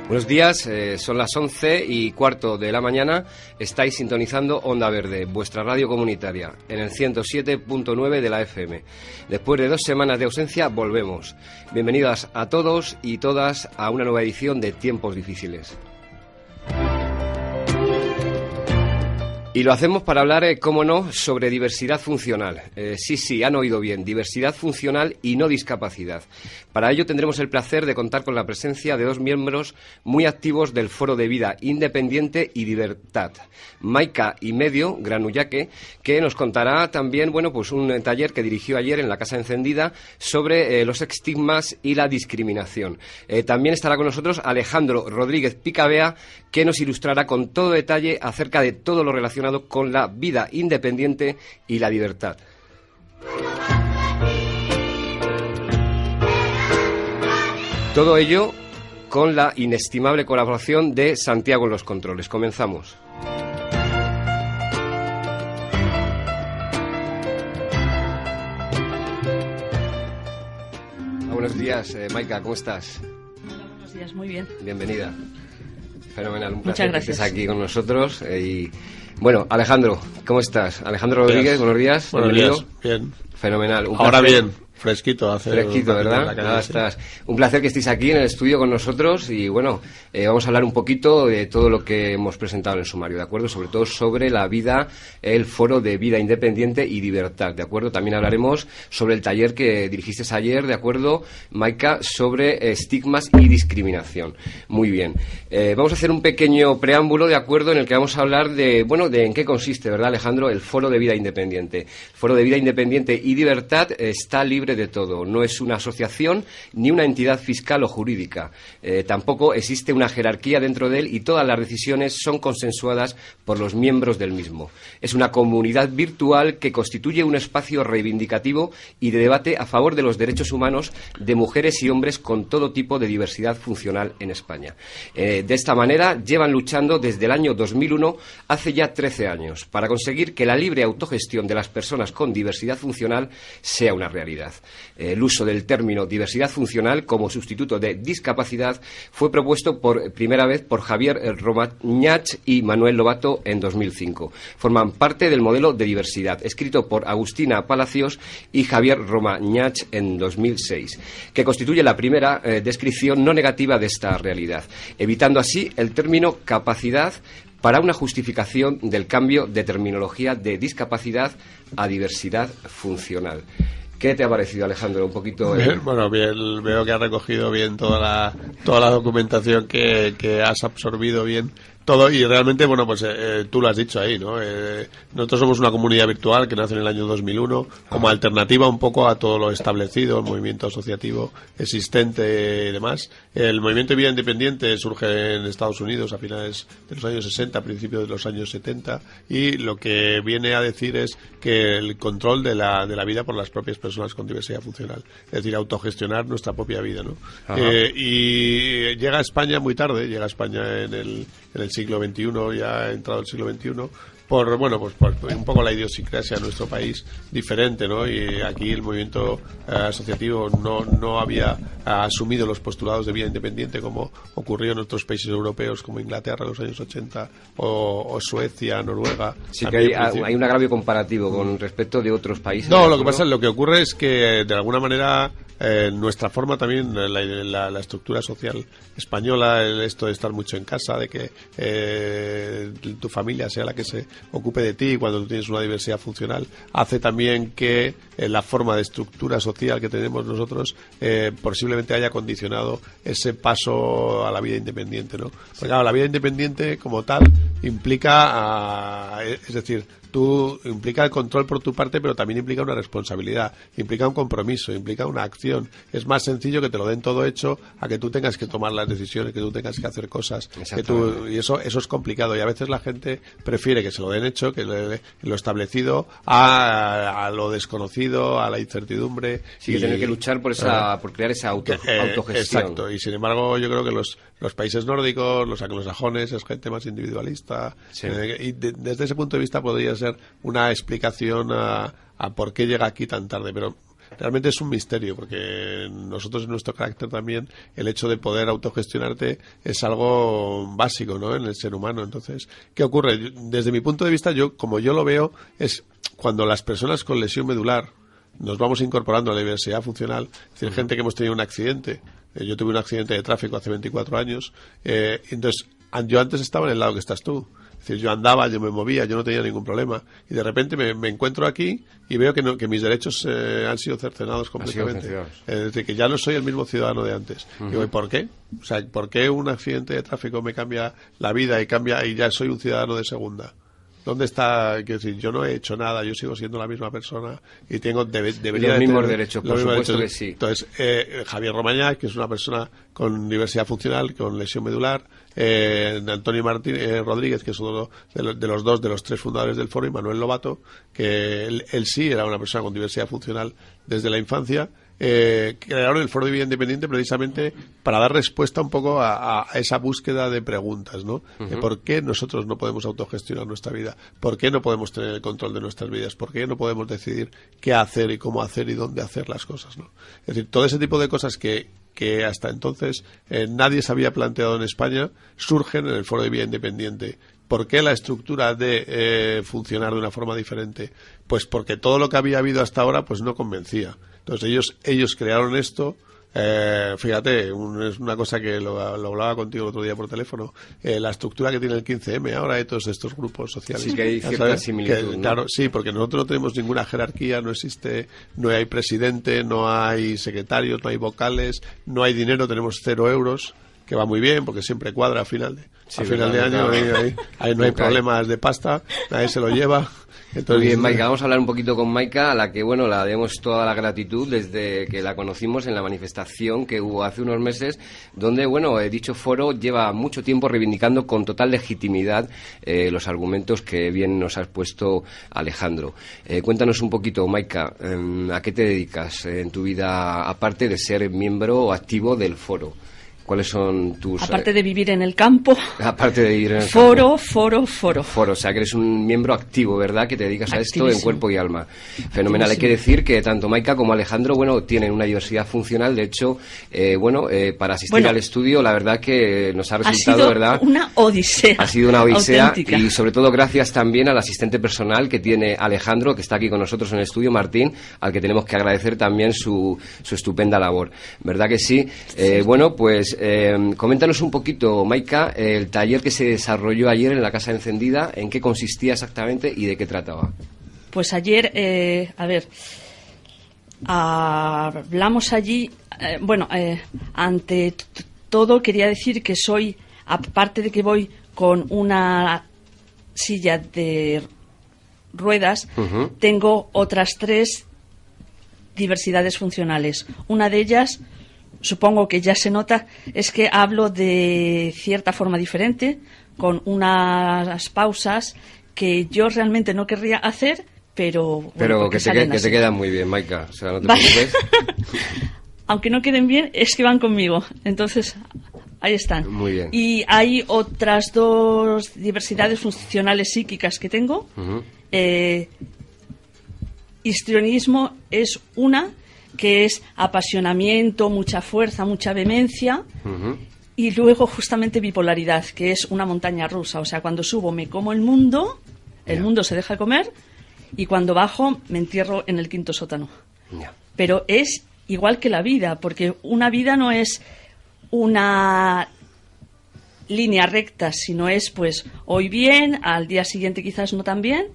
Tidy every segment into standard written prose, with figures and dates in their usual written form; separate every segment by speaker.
Speaker 1: Buenos días, son las 11:15 de la mañana, estáis sintonizando Onda Verde, vuestra radio comunitaria, en el 107.9 de la FM. Después de 2 semanas de ausencia, volvemos. Bienvenidas a todos y todas a una nueva edición de Tiempos Difíciles. Y lo hacemos para hablar, cómo no, sobre diversidad funcional. Sí, han oído bien, diversidad funcional y no discapacidad. Para ello tendremos el placer de contar con la presencia de 2 miembros muy activos del Foro de Vida Independiente y Libertad, Maika y Medio Granullaque, que nos contará también, pues un taller que dirigió ayer en la Casa Encendida sobre los estigmas y la discriminación. También estará con nosotros Alejandro Rodríguez Picabea, que nos ilustrará con todo detalle acerca de todo lo relacionado con la vida independiente y la libertad. Todo ello con la inestimable colaboración de Santiago en los controles. Comenzamos. Buenos días, Maika, ¿cómo estás?
Speaker 2: Hola, buenos días, muy bien.
Speaker 1: Bienvenida. Fenomenal, un
Speaker 2: placer
Speaker 1: que estés aquí con nosotros. Bueno, Alejandro, ¿cómo estás? Alejandro Rodríguez, buenos días.
Speaker 3: Buenos
Speaker 1: bienvenido.
Speaker 3: días, bien.
Speaker 1: Fenomenal.
Speaker 3: Ahora bien, fresquito,
Speaker 1: ¿verdad? Nada, estás. Un placer que estéis aquí en el estudio con nosotros y vamos a hablar un poquito de todo lo que hemos presentado en el sumario, ¿de acuerdo? Sobre todo sobre la vida, el Foro de Vida Independiente y Libertad, ¿de acuerdo? También hablaremos sobre el taller que dirigiste ayer, ¿de acuerdo, Maika? Sobre estigmas y discriminación. Muy bien. Vamos a hacer un pequeño preámbulo, ¿de acuerdo? En el que vamos a hablar de en qué consiste, ¿verdad, Alejandro? El Foro de Vida Independiente. El Foro de Vida Independiente y Libertad está libre de todo. No es una asociación ni una entidad fiscal o jurídica. Tampoco existe una jerarquía dentro de él y todas las decisiones son consensuadas por los miembros del mismo. Es una comunidad virtual que constituye un espacio reivindicativo y de debate a favor de los derechos humanos de mujeres y hombres con todo tipo de diversidad funcional en España. De esta manera llevan luchando desde el año 2001, hace ya 13 años, para conseguir que la libre autogestión de las personas con diversidad funcional sea una realidad. El uso del término diversidad funcional como sustituto de discapacidad fue propuesto por primera vez por Javier Romañach y Manuel Lobato en 2005. Forman parte del modelo de diversidad, escrito por Agustina Palacios y Javier Romañach en 2006, que constituye la primera descripción no negativa de esta realidad, evitando así el término capacidad para una justificación del cambio de terminología de discapacidad a diversidad funcional. ¿Qué te ha parecido, Alejandro? Un poquito.
Speaker 3: Bien, bien, veo que has recogido bien toda la documentación que has absorbido bien. Todo, y realmente, tú lo has dicho ahí, ¿no? Nosotros somos una comunidad virtual que nace en el año 2001 como alternativa un poco a todo lo establecido, el movimiento asociativo existente y demás. El movimiento de vida independiente surge en Estados Unidos a finales de los años 60, a principios de los años 70, y lo que viene a decir es que el control de la vida por las propias personas con diversidad funcional, es decir, autogestionar nuestra propia vida, ¿no? Y llega a España muy tarde, llega a España en el siglo XXI, ya ha entrado el siglo XXI, por un poco la idiosincrasia de nuestro país diferente, ¿no? Y aquí el movimiento asociativo no había asumido los postulados de vida independiente como ocurrió en otros países europeos como Inglaterra en los años 80 o Suecia, Noruega.
Speaker 1: Sí, que hay un agravio comparativo con respecto de otros países.
Speaker 3: No, lo que ocurre es que de alguna manera nuestra forma también, la estructura social española, esto de estar mucho en casa, de que tu familia sea la que se ocupe de ti cuando tú tienes una diversidad funcional, hace también que la forma de estructura social que tenemos nosotros posiblemente haya condicionado ese paso a la vida independiente, ¿no? Porque claro, la vida independiente como tal implica, es decir, implica el control por tu parte, pero también implica una responsabilidad, implica un compromiso, implica una acción. Es más sencillo que te lo den todo hecho a que tú tengas que tomar las decisiones, que tú tengas que hacer cosas, y eso es complicado. Y a veces la gente prefiere que se lo den hecho, que lo establecido, a lo desconocido, a la incertidumbre.
Speaker 1: Sí, que tener que luchar por crear esa autogestión.
Speaker 3: Exacto. Y sin embargo, yo creo que los países nórdicos, los anglosajones, es gente más individualista. Sí. Y desde ese punto de vista podría ser una explicación a por qué llega aquí tan tarde, pero realmente es un misterio, porque nosotros en nuestro carácter también, el hecho de poder autogestionarte es algo básico, ¿no?, en el ser humano. Entonces, ¿qué ocurre? Desde mi punto de vista, como yo lo veo, es cuando las personas con lesión medular nos vamos incorporando a la diversidad funcional, es decir, gente que hemos tenido un accidente. Yo tuve un accidente de tráfico hace 24 años, entonces yo antes estaba en el lado que estás tú. Es decir, yo andaba, yo me movía, yo no tenía ningún problema. Y de repente me encuentro aquí y veo que mis derechos han sido cercenados completamente. Es decir, que ya no soy el mismo ciudadano de antes. Digo, ¿y por qué? O sea, ¿por qué un accidente de tráfico me cambia la vida y ya soy un ciudadano de segunda? ¿Dónde está? Quiero decir, yo no he hecho nada, yo sigo siendo la misma persona y debería
Speaker 1: los mismos
Speaker 3: tener
Speaker 1: derechos, por supuesto que sí.
Speaker 3: Entonces, Javier Romañá, que es una persona con diversidad funcional, con lesión medular, Antonio Rodríguez, que es uno de los tres fundadores del foro, y Manuel Lobato, que él sí era una persona con diversidad funcional desde la infancia. Crearon el Foro de Vida Independiente precisamente para dar respuesta un poco a esa búsqueda de preguntas, ¿no? De por qué nosotros no podemos autogestionar nuestra vida, por qué no podemos tener el control de nuestras vidas, por qué no podemos decidir qué hacer y cómo hacer y dónde hacer las cosas, ¿no? Es decir, todo ese tipo de cosas que hasta entonces nadie se había planteado en España surgen en el Foro de Vida Independiente. ¿Por qué la estructura de funcionar de una forma diferente? Pues porque todo lo que había habido hasta ahora pues no convencía. Entonces ellos crearon esto. Fíjate, es una cosa que lo hablaba contigo el otro día por teléfono, la estructura que tiene el 15M ahora de todos estos grupos sociales.
Speaker 1: Sí, que hay cierta similitud, ¿no?
Speaker 3: Claro, sí, porque nosotros no tenemos ninguna jerarquía, no hay presidente, no hay secretarios, no hay vocales, no hay dinero, tenemos 0 euros, que va muy bien porque siempre cuadra a final de año, ahí no hay problemas de pasta, nadie se lo lleva. Entonces,
Speaker 1: muy bien, Maika, vamos a hablar un poquito con Maika, a la que, bueno, la demos toda la gratitud desde que la conocimos en la manifestación que hubo hace unos meses, donde, bueno, dicho foro lleva mucho tiempo reivindicando con total legitimidad los argumentos que bien nos has puesto, Alejandro. Cuéntanos un poquito, Maika, ¿a qué te dedicas en tu vida, aparte de ser miembro
Speaker 2: activo
Speaker 1: del foro? ¿Cuáles son tus...?
Speaker 2: Aparte de vivir en el campo.
Speaker 1: Aparte de vivir en el
Speaker 2: campo. Foro.
Speaker 1: Foro, o sea, que eres un miembro activo, ¿verdad? Que te dedicas a esto en cuerpo y alma. Fenomenal. Hay que decir que tanto Maika como Alejandro, bueno, tienen una diversidad funcional. De hecho, para asistir al estudio, la verdad que nos ha resultado, ¿verdad?
Speaker 2: Una odisea.
Speaker 1: Ha sido una odisea.
Speaker 2: Auténtica.
Speaker 1: Y sobre todo gracias también al asistente personal que tiene Alejandro, que está aquí con nosotros en el estudio, Martín, al que tenemos que agradecer también su estupenda labor. ¿Verdad que sí? Bueno, pues coméntanos un poquito, Maika, el taller que se desarrolló ayer en la Casa Encendida, ¿en qué consistía exactamente y de qué trataba?
Speaker 2: Pues ayer, hablamos allí, ante todo quería decir que soy, aparte de que voy con una silla de ruedas, tengo otras 3 diversidades funcionales. Una de ellas, supongo que ya se nota, es que hablo de cierta forma diferente, con unas pausas que yo realmente no querría hacer, pero
Speaker 1: que te quedan muy bien, Maika, o sea, no te preocupes.
Speaker 2: Aunque no queden bien, es que van conmigo, entonces ahí están.
Speaker 1: Muy bien.
Speaker 2: Y hay otras 2 diversidades funcionales psíquicas que tengo. Histrionismo es una, que es apasionamiento, mucha fuerza, mucha vehemencia, y luego justamente bipolaridad, que es una montaña rusa. O sea, cuando subo me como el mundo se deja comer, y cuando bajo me entierro en el 5.º sótano. Pero es igual que la vida, porque una vida no es una línea recta, sino es pues hoy bien, al día siguiente quizás no tan bien.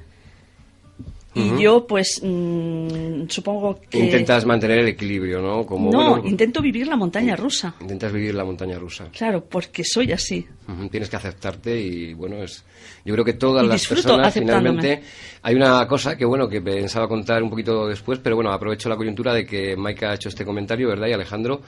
Speaker 2: Y yo, pues, supongo que...
Speaker 1: Intentas mantener el equilibrio, ¿no?
Speaker 2: Intento vivir la montaña rusa.
Speaker 1: Intentas vivir la montaña rusa.
Speaker 2: Claro, porque soy así.
Speaker 1: Tienes que aceptarte y, bueno, yo creo que todas las personas, finalmente... Hay una cosa que, bueno, que pensaba contar un poquito después, pero, bueno, aprovecho la coyuntura de que Maika ha hecho este comentario, ¿verdad? Y Alejandro,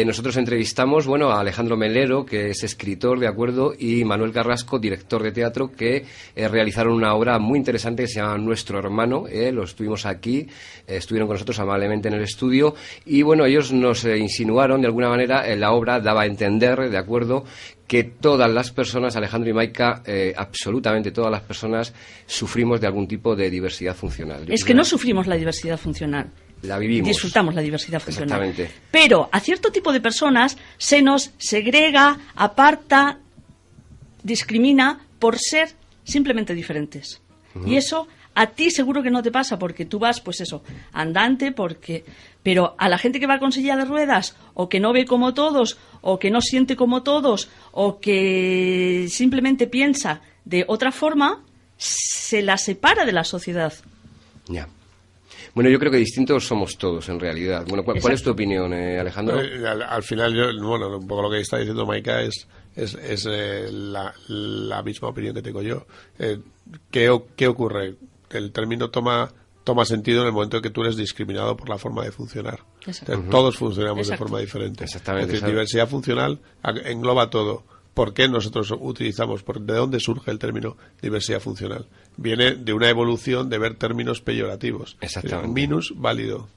Speaker 1: nosotros entrevistamos, bueno, a Alejandro Melero, que es escritor, ¿de acuerdo? Y Manuel Carrasco, director de teatro, que realizaron una obra muy interesante que se llama Nuestro Hermano. Los tuvimos aquí, estuvieron con nosotros amablemente en el estudio, y, bueno, ellos nos insinuaron, de alguna manera, la obra daba a entender, ¿de acuerdo?, que todas las personas, Alejandro y Maika, absolutamente todas las personas, sufrimos de algún tipo de diversidad funcional.
Speaker 2: Es que no sufrimos la diversidad funcional,
Speaker 1: la vivimos.
Speaker 2: Disfrutamos la diversidad funcional.
Speaker 1: Exactamente.
Speaker 2: Pero a cierto tipo de personas se nos segrega, aparta, discrimina por ser simplemente diferentes. Y eso a ti seguro que no te pasa, porque tú vas, pues eso, andante, pero a la gente que va con silla de ruedas, o que no ve como todos, o que no siente como todos, o que simplemente piensa de otra forma, se la separa de la sociedad.
Speaker 1: Ya. Bueno, yo creo que distintos somos todos, en realidad. Bueno, ¿cuál es tu opinión, Alejandro?
Speaker 3: Al final, un poco lo que está diciendo Maika es la misma opinión que tengo yo. ¿Qué ocurre? El término toma sentido en el momento en que tú eres discriminado por la forma de funcionar. Todos funcionamos de forma diferente.
Speaker 1: Exactamente.
Speaker 3: Es decir, diversidad funcional engloba todo. ¿Por qué nosotros utilizamos? ¿De dónde surge el término diversidad funcional? Viene de una evolución de ver términos peyorativos.
Speaker 1: Exactamente.
Speaker 3: Minus, válido.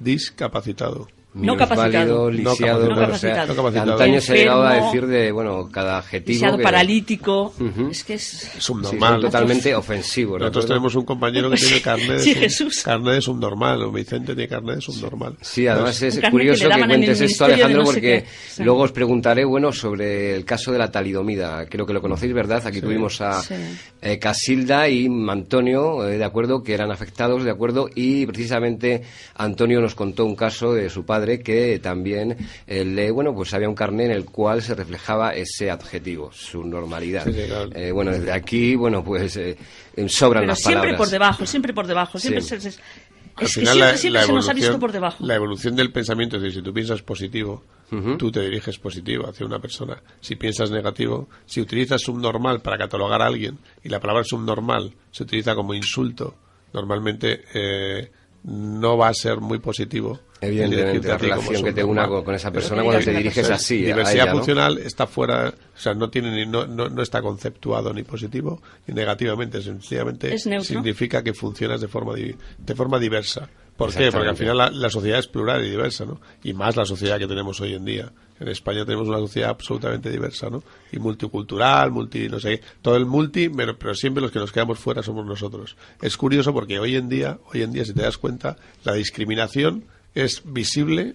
Speaker 3: Discapacitado.
Speaker 2: No capacitado.
Speaker 1: Válido, lisiado,
Speaker 2: no capacitado.
Speaker 3: No capacitado.
Speaker 1: Antaño se llegaba a decir de, cada adjetivo.
Speaker 2: Lisiado, paralítico.
Speaker 3: Es
Speaker 1: subnormal. Sí, totalmente ofensivo.
Speaker 3: Nosotros tenemos un compañero que tiene carnet de
Speaker 2: Sí,
Speaker 3: subnormal. O Vicente tiene carnet de subnormal.
Speaker 1: Sí, además es curioso que cuentes esto, Alejandro, porque luego os preguntaré, sobre el caso de la talidomida. Creo que lo conocéis, ¿verdad? Aquí tuvimos a Casilda y Antonio, de acuerdo, que eran afectados, de acuerdo, y precisamente Antonio nos contó un caso de su padre que también había un carné en el cual se reflejaba ese adjetivo, su normalidad.
Speaker 3: Sí, claro.
Speaker 1: Desde aquí, sobran las palabras.
Speaker 2: Siempre por debajo.
Speaker 1: Sí.
Speaker 3: Al final,
Speaker 2: siempre se nos ha visto por debajo.
Speaker 3: La evolución del pensamiento, es decir, si tú piensas positivo, tú te diriges positivo hacia una persona. Si piensas negativo, si utilizas subnormal para catalogar a alguien, y la palabra subnormal se utiliza como insulto, normalmente no va a ser muy positivo.
Speaker 1: Evidentemente, la relación que te una con esa persona cuando te diriges así.
Speaker 3: Diversidad
Speaker 1: a ella,
Speaker 3: funcional está fuera, no está conceptuado ni positivo ni negativamente, sencillamente significa que funcionas de forma diversa. ¿Por qué? Porque al final la sociedad es plural y diversa, ¿no? Y más la sociedad que tenemos hoy en día. En España tenemos una sociedad absolutamente diversa, ¿no? Y multicultural, todo el multi, pero siempre los que nos quedamos fuera somos nosotros. Es curioso porque hoy en día, si te das cuenta, la discriminación es visible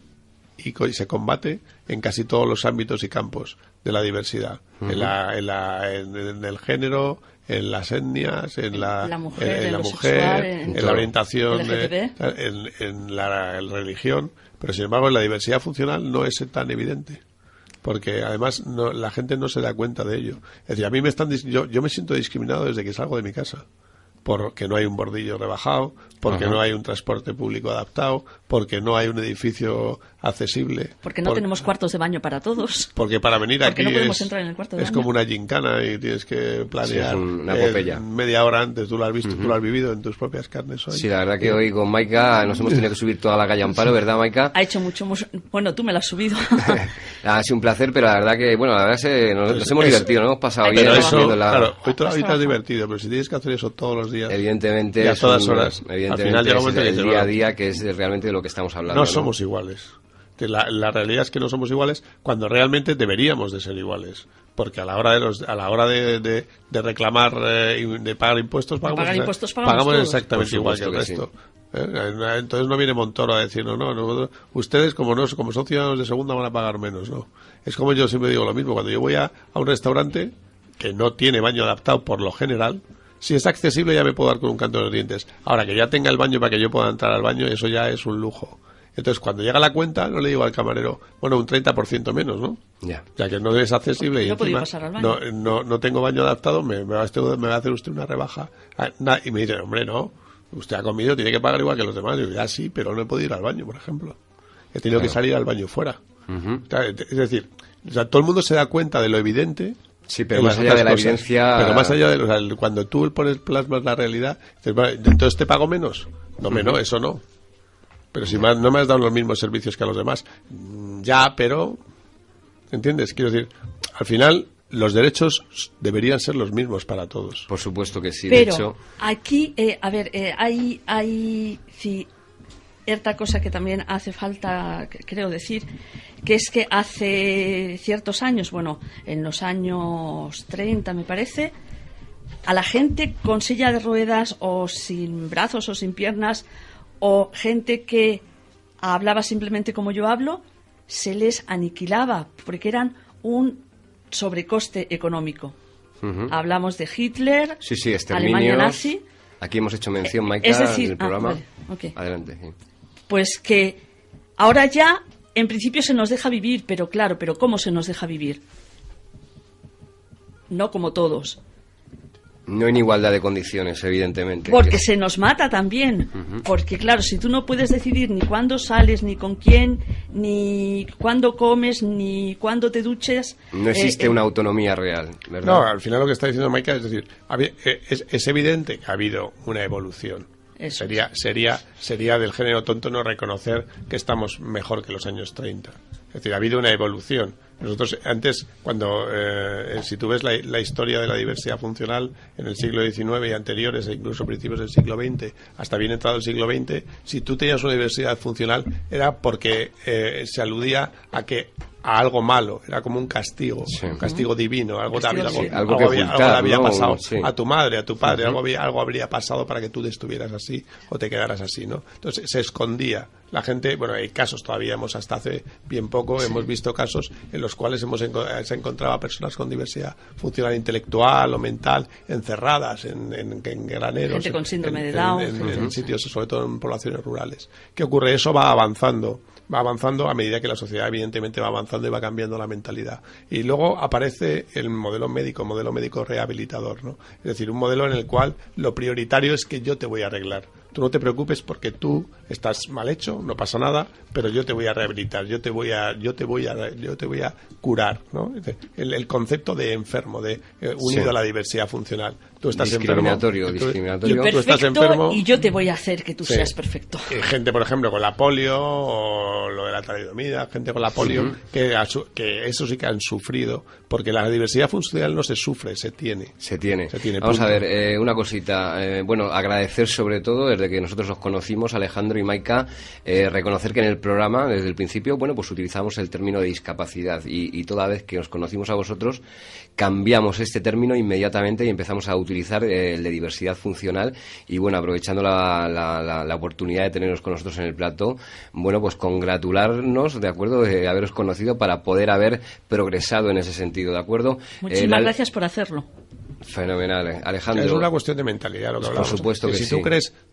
Speaker 3: y se combate en casi todos los ámbitos y campos de la diversidad. En el género, en las etnias, en la mujer, en la orientación, en la religión, pero sin embargo en la diversidad funcional no es tan evidente, porque además la gente no se da cuenta de ello. Es decir, a mí yo me siento discriminado desde que salgo de mi casa, porque no hay un bordillo rebajado, porque no hay un transporte público adaptado, porque no hay un edificio accesible.
Speaker 2: Porque no tenemos cuartos de baño para todos.
Speaker 3: Porque para venir aquí
Speaker 2: no podemos entrar en el cuarto de baño.
Speaker 3: Como una gincana y tienes que planear
Speaker 1: una epopeya.
Speaker 3: Media hora antes. Tú lo has visto, tú lo has vivido en tus propias carnes hoy.
Speaker 1: Sí, la verdad que hoy con Maika nos hemos tenido que subir toda la calle Amparo, ¿verdad, Maika?
Speaker 2: Ha hecho mucho... Bueno, tú me la has subido.
Speaker 1: Ha sido un placer, pero la verdad que, nos hemos divertido, nos hemos pasado bien.
Speaker 3: Claro, hoy te has divertido, pero si tienes que hacer eso todos los días...
Speaker 1: Evidentemente,
Speaker 3: y a todas horas.
Speaker 1: Evidentemente,
Speaker 3: al final llega un momento
Speaker 1: es el día a día que es realmente de lo que estamos hablando.
Speaker 3: No somos iguales. La realidad es que no somos iguales cuando realmente deberíamos de ser iguales, porque a la hora de reclamar de pagar impuestos pagamos exactamente igual que el resto. Sí. Entonces no viene Montoro a decir no, ustedes como son ciudadanos de segunda van a pagar menos. No, es como yo siempre digo lo mismo. Cuando yo voy a un restaurante que no tiene baño adaptado por lo general, si es accesible ya me puedo dar con un canto de los dientes. Ahora que ya tenga el baño para que yo pueda entrar al baño, eso ya es un lujo. Entonces, cuando llega la cuenta, no le digo al camarero, un 30% menos, ¿no?
Speaker 1: Ya
Speaker 3: Que no es accesible y encima no tengo baño adaptado, me va a hacer usted una rebaja. Y me dice, hombre, no, usted ha comido, tiene que pagar igual que los demás. Y yo, ya sí, pero no he podido ir al baño, por ejemplo. He tenido que salir al baño fuera. Es decir, todo el mundo se da cuenta de lo evidente.
Speaker 1: Sí, pero más allá de la evidencia...
Speaker 3: Pero más allá de... cuando tú plasmas la realidad, dices, ¿entonces te pago menos? No, eso no. Pero si no me has dado los mismos servicios que a los demás. Ya, pero... ¿Entiendes? Quiero decir, al final los derechos deberían ser los mismos para todos.
Speaker 1: Por supuesto que sí,
Speaker 2: pero
Speaker 1: de hecho...
Speaker 2: aquí, hay cierta cosa que también hace falta, creo decir, que es que hace ciertos años, en los años 30 me parece, a la gente con silla de ruedas o sin brazos o sin piernas o gente que hablaba simplemente como yo hablo, se les aniquilaba porque eran un sobrecoste económico. Hablamos de Hitler,
Speaker 1: Sí,
Speaker 2: Alemania nazi.
Speaker 1: Aquí hemos hecho mención, Maika,
Speaker 2: Es decir,
Speaker 1: del programa.
Speaker 2: vale, okay.
Speaker 1: Adelante. Sí.
Speaker 2: Pues que ahora ya, en principio, se nos deja vivir, pero claro, ¿pero cómo se nos deja vivir? No como todos.
Speaker 1: No en igualdad de condiciones, evidentemente.
Speaker 2: Porque se nos mata también. Porque, claro, si tú no puedes decidir ni cuándo sales, ni con quién, ni cuándo comes, ni cuándo te duches...
Speaker 1: No existe una autonomía real, ¿verdad?
Speaker 3: No, al final lo que está diciendo Maika es decir, es evidente que ha habido una evolución.
Speaker 2: Eso
Speaker 3: Sería del género tonto no reconocer que estamos mejor que los años 30. Es decir, ha habido una evolución. Nosotros antes, si tú ves la historia de la diversidad funcional en el siglo XIX y anteriores, e incluso principios del siglo XX, hasta bien entrado el siglo XX, si tú tenías una diversidad funcional era porque se aludía a algo malo, era como un castigo, un castigo divino, algo que había pasado a tu madre, a tu padre, algo habría pasado para que tú estuvieras así o te quedaras así, ¿no? Entonces se escondía. La gente, bueno, hay casos todavía, hasta hace bien poco hemos visto casos en los cuales se encontraba a personas con diversidad funcional intelectual o mental encerradas en graneros.
Speaker 2: Gente con síndrome de Down.
Speaker 3: En sitios, sobre todo en poblaciones rurales. ¿Qué ocurre? Eso va avanzando a medida que la sociedad evidentemente va avanzando y va cambiando la mentalidad. Y luego aparece el modelo médico rehabilitador, ¿no? Es decir, un modelo en el cual lo prioritario es que yo te voy a arreglar. Tú no te preocupes porque tú estás mal hecho, no pasa nada, pero yo te voy a rehabilitar, yo te voy a curar, ¿no? El concepto de enfermo, unido a la diversidad funcional. Tú estás
Speaker 1: discriminatorio.
Speaker 3: Tú estás enfermo
Speaker 2: y yo te voy a hacer que tú seas perfecto.
Speaker 3: Gente, por ejemplo, con la polio o lo de la talidomida, gente con la polio que eso sí que han sufrido, porque la diversidad funcional no se sufre, se tiene.
Speaker 1: Vamos a ver, una cosita. Bueno, agradecer sobre todo, desde que nosotros los conocimos, Alejandro y Maika, reconocer que en el programa, desde el principio, bueno, pues utilizamos el término de discapacidad y toda vez que os conocimos a vosotros, cambiamos este término inmediatamente y empezamos a utilizar el de diversidad funcional y, bueno, aprovechando la oportunidad de tenernos con nosotros en el plató, bueno, pues congratularnos, ¿de acuerdo?, de haberos conocido para poder haber progresado en ese sentido, ¿de acuerdo?
Speaker 2: Muchísimas gracias por hacerlo.
Speaker 1: Fenomenal, Alejandro.
Speaker 3: Es una cuestión de mentalidad lo que hablamos.
Speaker 1: Por supuesto que
Speaker 3: si
Speaker 1: sí.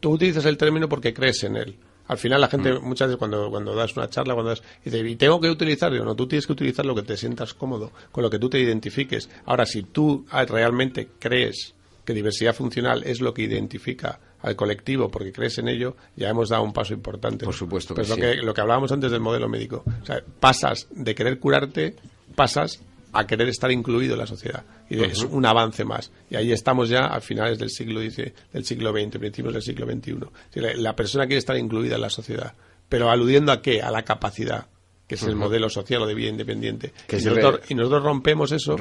Speaker 3: Tú utilizas el término porque crees en él. Al final la gente muchas veces cuando das una charla, dice, ¿y tengo que utilizarlo? No, tú tienes que utilizar lo que te sientas cómodo, con lo que tú te identifiques. Ahora, si tú realmente crees que diversidad funcional es lo que identifica al colectivo porque crees en ello, ya hemos dado un paso importante.
Speaker 1: Por supuesto que
Speaker 3: pues
Speaker 1: sí.
Speaker 3: Lo que hablábamos antes del modelo médico. O sea, pasas de querer curarte, pasas a querer estar incluido en la sociedad. Y es un avance más. Y ahí estamos ya a finales del siglo XX, principios del siglo XXI. La persona quiere estar incluida en la sociedad. Pero aludiendo ¿a qué? A la capacidad, que es el modelo social o de vida independiente. Y nosotros rompemos eso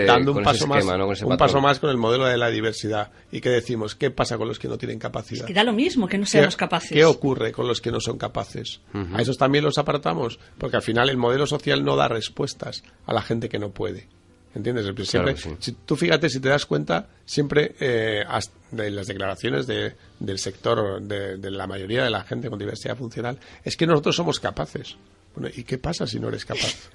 Speaker 3: dando un paso más con el modelo de la diversidad. ¿Y qué decimos? ¿Qué pasa con los que no tienen capacidad?
Speaker 2: Es que da lo mismo que no seamos capaces.
Speaker 3: ¿Qué ocurre con los que no son capaces? A esos también los apartamos, porque al final el modelo social no da respuestas a la gente que no puede. ¿Entiendes? Siempre, claro, sí. Si tú fíjate, si te das cuenta, siempre de las declaraciones del sector, de la mayoría de la gente con diversidad funcional, es que nosotros somos capaces. Bueno, ¿y qué pasa si no eres capaz?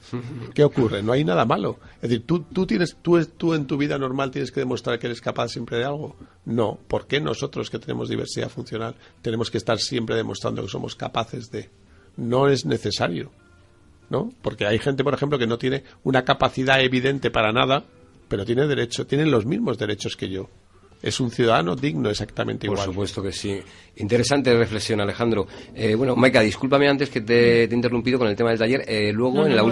Speaker 3: ¿Qué ocurre? No hay nada malo. Es decir, tú en tu vida normal tienes que demostrar que eres capaz siempre de algo. No. ¿Por qué nosotros que tenemos diversidad funcional tenemos que estar siempre demostrando que somos capaces de? No es necesario, ¿no? Porque hay gente, por ejemplo, que no tiene una capacidad evidente para nada, pero tienen los mismos derechos que yo. Es un ciudadano digno exactamente igual.
Speaker 1: Por supuesto que sí. Interesante reflexión, Alejandro. Bueno, Maika, discúlpame antes que te he interrumpido con el tema del taller. Luego, en la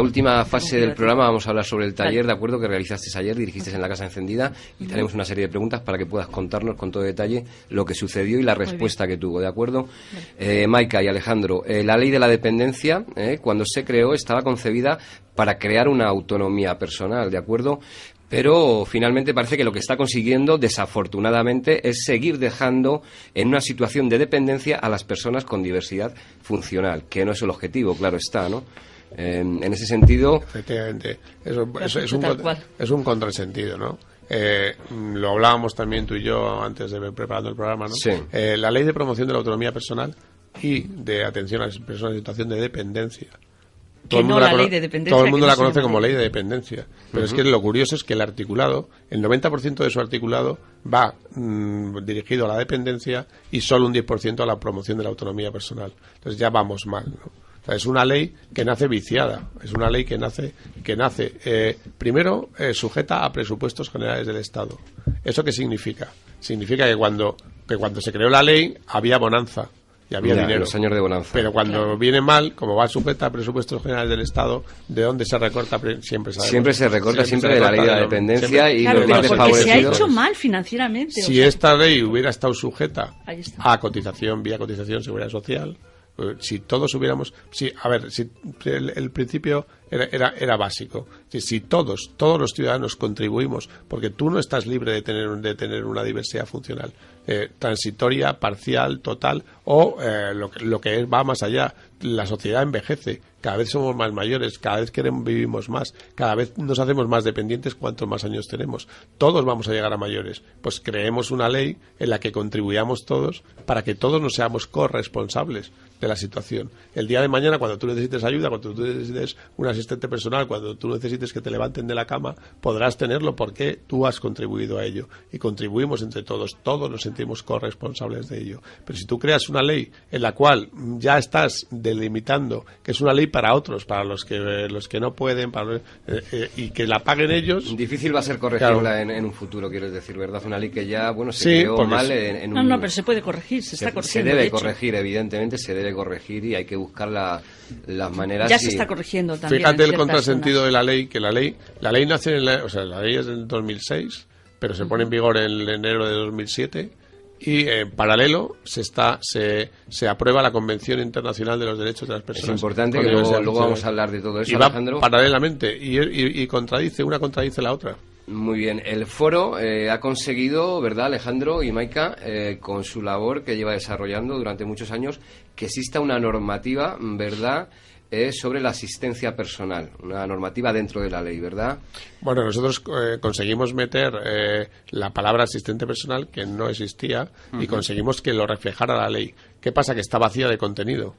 Speaker 1: última fase del programa, vamos a hablar sobre el taller, ¿de acuerdo?, que realizaste ayer, dirigiste en la Casa Encendida, y tenemos una serie de preguntas para que puedas contarnos con todo detalle lo que sucedió y la respuesta que tuvo, ¿de acuerdo? Maika y Alejandro, la ley de la dependencia, cuando se creó, estaba concebida para crear una autonomía personal, ¿de acuerdo? Pero finalmente parece que lo que está consiguiendo, desafortunadamente, es seguir dejando en una situación de dependencia a las personas con diversidad funcional, que no es el objetivo, claro está, ¿no? En ese sentido...
Speaker 3: Efectivamente, eso es un contrasentido, ¿no? lo hablábamos también tú y yo antes de preparando el programa, ¿no?
Speaker 1: Sí.
Speaker 3: La ley de promoción de la autonomía personal y de atención a las personas en situación de dependencia. Todo el mundo la conoce como ley de dependencia. Pero es que lo curioso es que el articulado, el 90% de su articulado va dirigido a la dependencia y solo un 10% a la promoción de la autonomía personal. Entonces ya vamos mal, ¿no? O sea, es una ley que nace viciada, es una ley que nace primero sujeta a presupuestos generales del Estado. ¿Eso qué significa? Significa que cuando se creó la ley había bonanza. Y había dinero.
Speaker 1: Los años de bonanza.
Speaker 3: Pero cuando viene mal, como va sujeta a presupuestos generales del Estado, ¿de dónde se recorta? Siempre se recorta
Speaker 1: de la ley de la dependencia y los más desfavorecidos.
Speaker 2: Se ha hecho mal financieramente.
Speaker 3: Si esta ley hubiera estado sujeta a cotización, vía cotización, seguridad social, si todos hubiéramos... si el principio era básico. Si todos los ciudadanos contribuimos, porque tú no estás libre de tener una diversidad funcional transitoria, parcial, total, o lo que va más allá. La sociedad envejece, cada vez somos más mayores, cada vez vivimos más, cada vez nos hacemos más dependientes cuantos más años tenemos. Todos vamos a llegar a mayores. Pues creemos una ley en la que contribuyamos todos para que todos nos seamos corresponsables de la situación. El día de mañana, cuando tú necesites ayuda, cuando tú necesites un asistente personal, cuando tú necesites que te levanten de la cama, podrás tenerlo porque tú has contribuido a ello. Y contribuimos entre todos nos sentimos corresponsables de ello. Pero si tú creas una ley en la cual ya estás delimitando que es una ley para otros, para los que no pueden, y que la paguen ellos...
Speaker 1: Difícil va a ser corregirla en un futuro, quieres decir, ¿verdad? Una ley que ya, se creó mal en un...
Speaker 2: No, pero se puede corregir, se está corrigiendo.
Speaker 1: Se debe corregir, evidentemente, se debe corregir y hay que buscar las maneras.
Speaker 2: Ya se está corrigiendo también.
Speaker 3: Fíjate el contrasentido de la ley, que la ley nace la ley es del 2006, pero se pone en vigor en enero de 2007 y en paralelo se aprueba la Convención Internacional de los Derechos de las Personas.
Speaker 1: Es importante que luego vamos a hablar de todo eso,
Speaker 3: y
Speaker 1: Alejandro.
Speaker 3: Va paralelamente y una contradice la otra.
Speaker 1: Muy bien, el foro ha conseguido, ¿verdad, Alejandro y Maika, con su labor que lleva desarrollando durante muchos años, que exista una normativa, ¿verdad?, sobre la asistencia personal, una normativa dentro de la ley, ¿verdad?
Speaker 3: Bueno, nosotros conseguimos meter la palabra asistente personal, que no existía, y conseguimos que lo reflejara la ley. ¿Qué pasa? Que está vacía de contenido.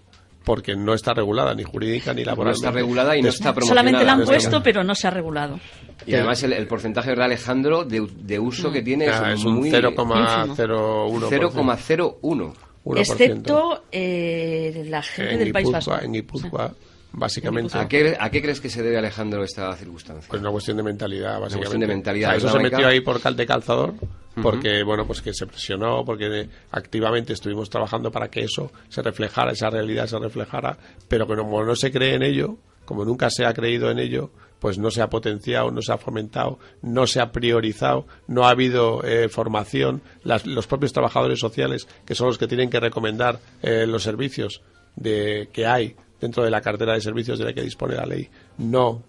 Speaker 3: Porque no está regulada, ni jurídica ni laboralmente.
Speaker 1: No está regulada y no está promocionada.
Speaker 2: Solamente la han puesto, pero no se ha regulado.
Speaker 1: Y además el porcentaje, ¿verdad, Alejandro, de uso que tiene
Speaker 3: es un 0,01%.
Speaker 1: 0,01.
Speaker 2: Excepto la gente del País Vasco.
Speaker 3: En Guipúzcoa, básicamente.
Speaker 1: ¿A qué crees que se debe, Alejandro, esta circunstancia?
Speaker 3: Pues una cuestión de mentalidad, básicamente.
Speaker 1: Una cuestión de mentalidad.
Speaker 3: Eso se metió ahí por de calzador, porque pues que se presionó, porque activamente estuvimos trabajando para que eso se reflejara, esa realidad se reflejara, pero que como no se cree en ello, como nunca se ha creído en ello, pues no se ha potenciado, no se ha fomentado, no se ha priorizado, no ha habido formación. Los propios trabajadores sociales, que son los que tienen que recomendar los servicios que hay dentro de la cartera de servicios de la que dispone la ley, no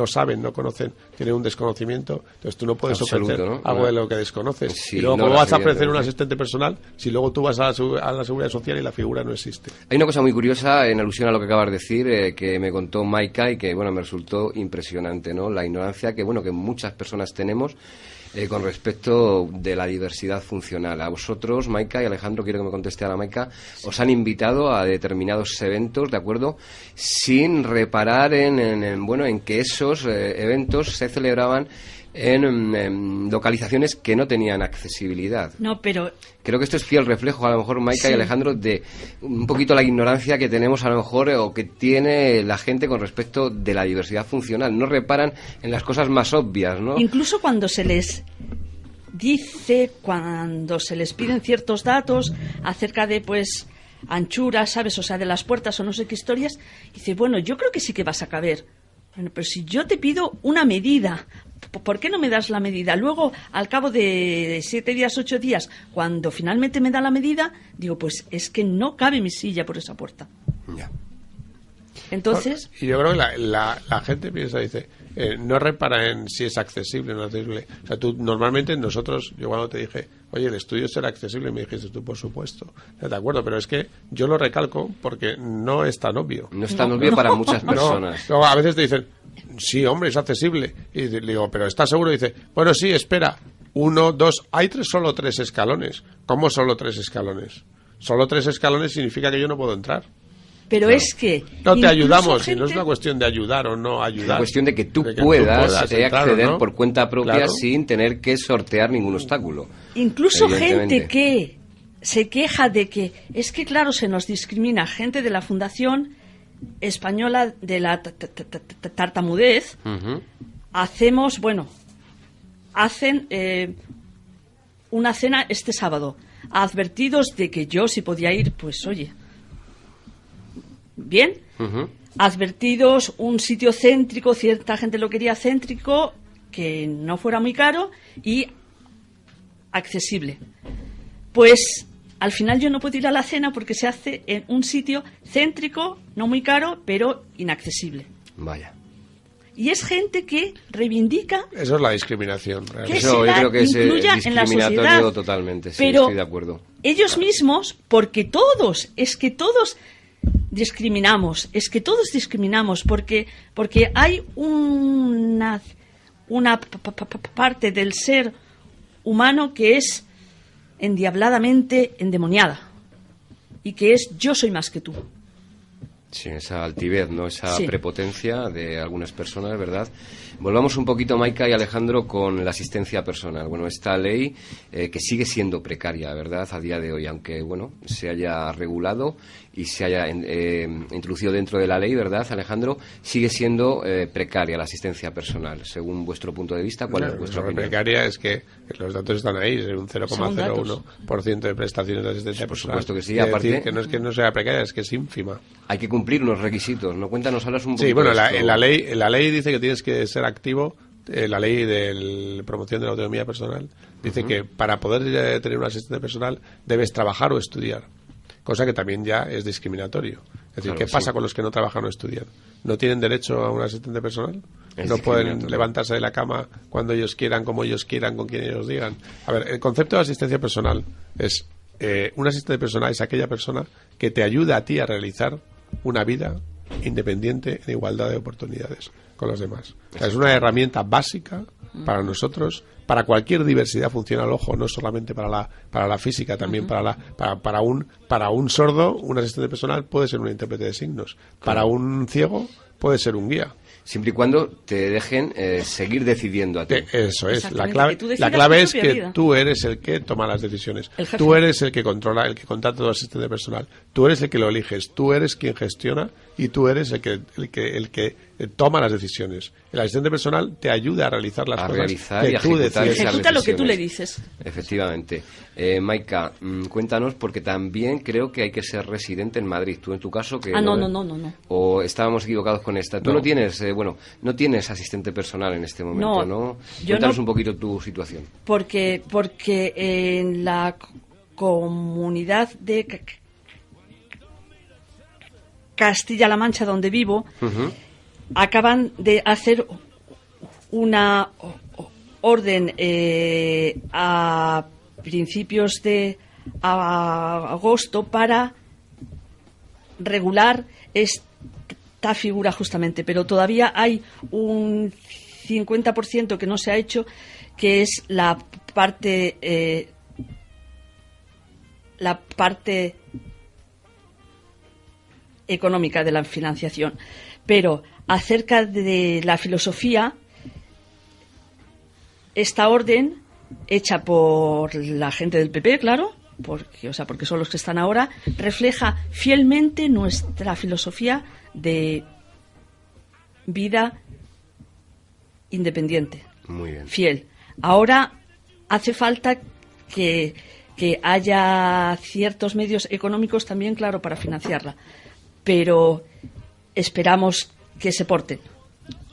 Speaker 3: saben, no conocen, tienen un desconocimiento. Entonces tú no puedes ofrecer algo de lo que desconoces.
Speaker 1: Sí,
Speaker 3: y luego, ¿cómo vas a ofrecer un asistente personal si luego tú vas a la seguridad social y la figura no existe?
Speaker 1: Hay una cosa muy curiosa en alusión a lo que acabas de decir, que me contó Maika y que me resultó impresionante, ¿no? La ignorancia que muchas personas tenemos con respecto de la diversidad funcional. A vosotros, Maika y Alejandro, quiero que me conteste ahora Maika, os han invitado a determinados eventos, ¿de acuerdo?, sin reparar en que esos eventos se celebraban en localizaciones que no tenían accesibilidad.
Speaker 2: No, pero...
Speaker 1: Creo que esto es fiel reflejo, a lo mejor, Maika y Alejandro, de un poquito la ignorancia que tenemos, a lo mejor, o que tiene la gente con respecto de la diversidad funcional. No reparan en las cosas más obvias, ¿no?
Speaker 2: Incluso cuando se les dice, cuando se les piden ciertos datos acerca de, anchuras, ¿sabes? O sea, de las puertas o no sé qué historias, dice, yo creo que sí que vas a caber. Bueno, pero si yo te pido una medida, ¿por qué no me das la medida? Luego, al cabo de 7 días, 8 días, cuando finalmente me da la medida, digo, pues es que no cabe mi silla por esa puerta.
Speaker 1: Ya.
Speaker 2: Entonces...
Speaker 3: Y yo creo que la gente piensa, dice, no repara en si es accesible o no accesible. O sea, tú normalmente nosotros, yo cuando te dije, oye, el estudio será accesible, me dijiste tú, por supuesto. De acuerdo, pero es que yo lo recalco porque no es tan obvio.
Speaker 1: No es tan obvio para muchas personas.
Speaker 3: No, a veces te dicen, sí, hombre, es accesible. Y le digo, pero ¿estás seguro? Y dice, bueno, sí, espera. 1, 2, hay solo 3 escalones. ¿Cómo solo 3 escalones? Solo 3 escalones significa que yo no puedo entrar.
Speaker 2: Pero
Speaker 3: claro.
Speaker 2: Es que...
Speaker 3: No te ayudamos, y no es una cuestión de ayudar o no ayudar.
Speaker 1: Es una cuestión de que tú puedas
Speaker 3: entrar,
Speaker 1: acceder
Speaker 3: ¿no?
Speaker 1: por cuenta propia,
Speaker 3: claro,
Speaker 1: sin tener que sortear ningún obstáculo.
Speaker 2: Incluso gente que se queja de que... Es que, claro, se nos discrimina. Gente de la Fundación Española de la Tartamudez. Hacemos, bueno... Hacen una cena este sábado. Advertidos de que yo, si podía ir, pues oye... Bien, advertidos, un sitio céntrico, cierta gente lo quería céntrico, que no fuera muy caro y accesible. Pues al final yo no puedo ir a la cena porque se hace en un sitio céntrico, no muy caro, pero inaccesible.
Speaker 1: Vaya.
Speaker 2: Y es gente que reivindica...
Speaker 3: Eso es la discriminación.
Speaker 2: Que
Speaker 1: eso yo creo que es discriminatorio totalmente, sí,
Speaker 2: pero
Speaker 1: estoy de acuerdo.
Speaker 2: Ellos mismos, porque todos discriminamos, porque hay una parte del ser humano que es endiabladamente endemoniada y que es yo soy más que tú.
Speaker 1: Sí, esa altivez, ¿no? Esa prepotencia de algunas personas, ¿verdad? Volvamos un poquito, Maika y Alejandro, con la asistencia personal. Bueno, esta ley que sigue siendo precaria, ¿verdad?, a día de hoy, aunque, bueno, se haya regulado y se haya introducido dentro de la ley, ¿verdad, Alejandro? Sigue siendo precaria la asistencia personal. Según vuestro punto de vista, ¿cuál es vuestra opinión?
Speaker 3: Precaria es que los datos están ahí, es un 0,01% de prestaciones de asistencia personal.
Speaker 1: Por supuesto que sí, aparte...
Speaker 3: decir, que no es que no sea precaria, es que es ínfima.
Speaker 1: Hay que cumplir unos requisitos, ¿no? Cuéntanos, hablas un poquito.
Speaker 3: Sí, bueno,
Speaker 1: de
Speaker 3: en la ley dice que tienes que ser activo. La ley de promoción de la autonomía personal dice que para poder tener un asistente personal debes trabajar o estudiar, cosa que también ya es discriminatorio. Es decir, ¿qué pasa con los que no trabajan o estudian? ¿No tienen derecho a un asistente personal? ¿No pueden levantarse de la cama cuando ellos quieran, como ellos quieran, con quien ellos digan? A ver, el concepto de asistencia personal es un asistente personal es aquella persona que te ayuda a ti a realizar una vida independiente en igualdad de oportunidades con los demás. O sea, es una herramienta básica para nosotros, para cualquier diversidad funcional, ojo, no solamente para la física, también para un sordo, un asistente personal puede ser un intérprete de signos, para un ciego puede ser un guía.
Speaker 1: Siempre y cuando te dejen seguir decidiendo a ti.
Speaker 3: Eso es. La clave es que tú eres el que toma las decisiones. Tú eres el que controla, el que contrata tu asistente personal. Tú eres el que lo eliges. Tú eres quien gestiona y tú eres el que toma las decisiones. El asistente personal te ayuda a realizar las cosas que tú decides.
Speaker 2: Ejecuta lo que tú le dices.
Speaker 1: Efectivamente. Maika, cuéntanos, porque también creo que hay que ser residente en Madrid. Tú en tu caso... que
Speaker 2: no.
Speaker 1: ¿O estábamos equivocados con esta? Tú no tienes... no tienes asistente personal en este momento, ¿no? Cuéntanos un poquito tu situación.
Speaker 2: Porque en la comunidad de Castilla-La Mancha, donde vivo, acaban de hacer una orden a principios de agosto para regular esta figura justamente, pero todavía hay un 50% que no se ha hecho, que es la parte económica de la financiación. Pero acerca de la filosofía, esta orden hecha por la gente del PP, claro, porque son los que están ahora, refleja fielmente nuestra filosofía de vida independiente.
Speaker 1: Muy bien.
Speaker 2: Fiel. Ahora hace falta que haya ciertos medios económicos también, claro, para financiarla. Pero esperamos que se porten.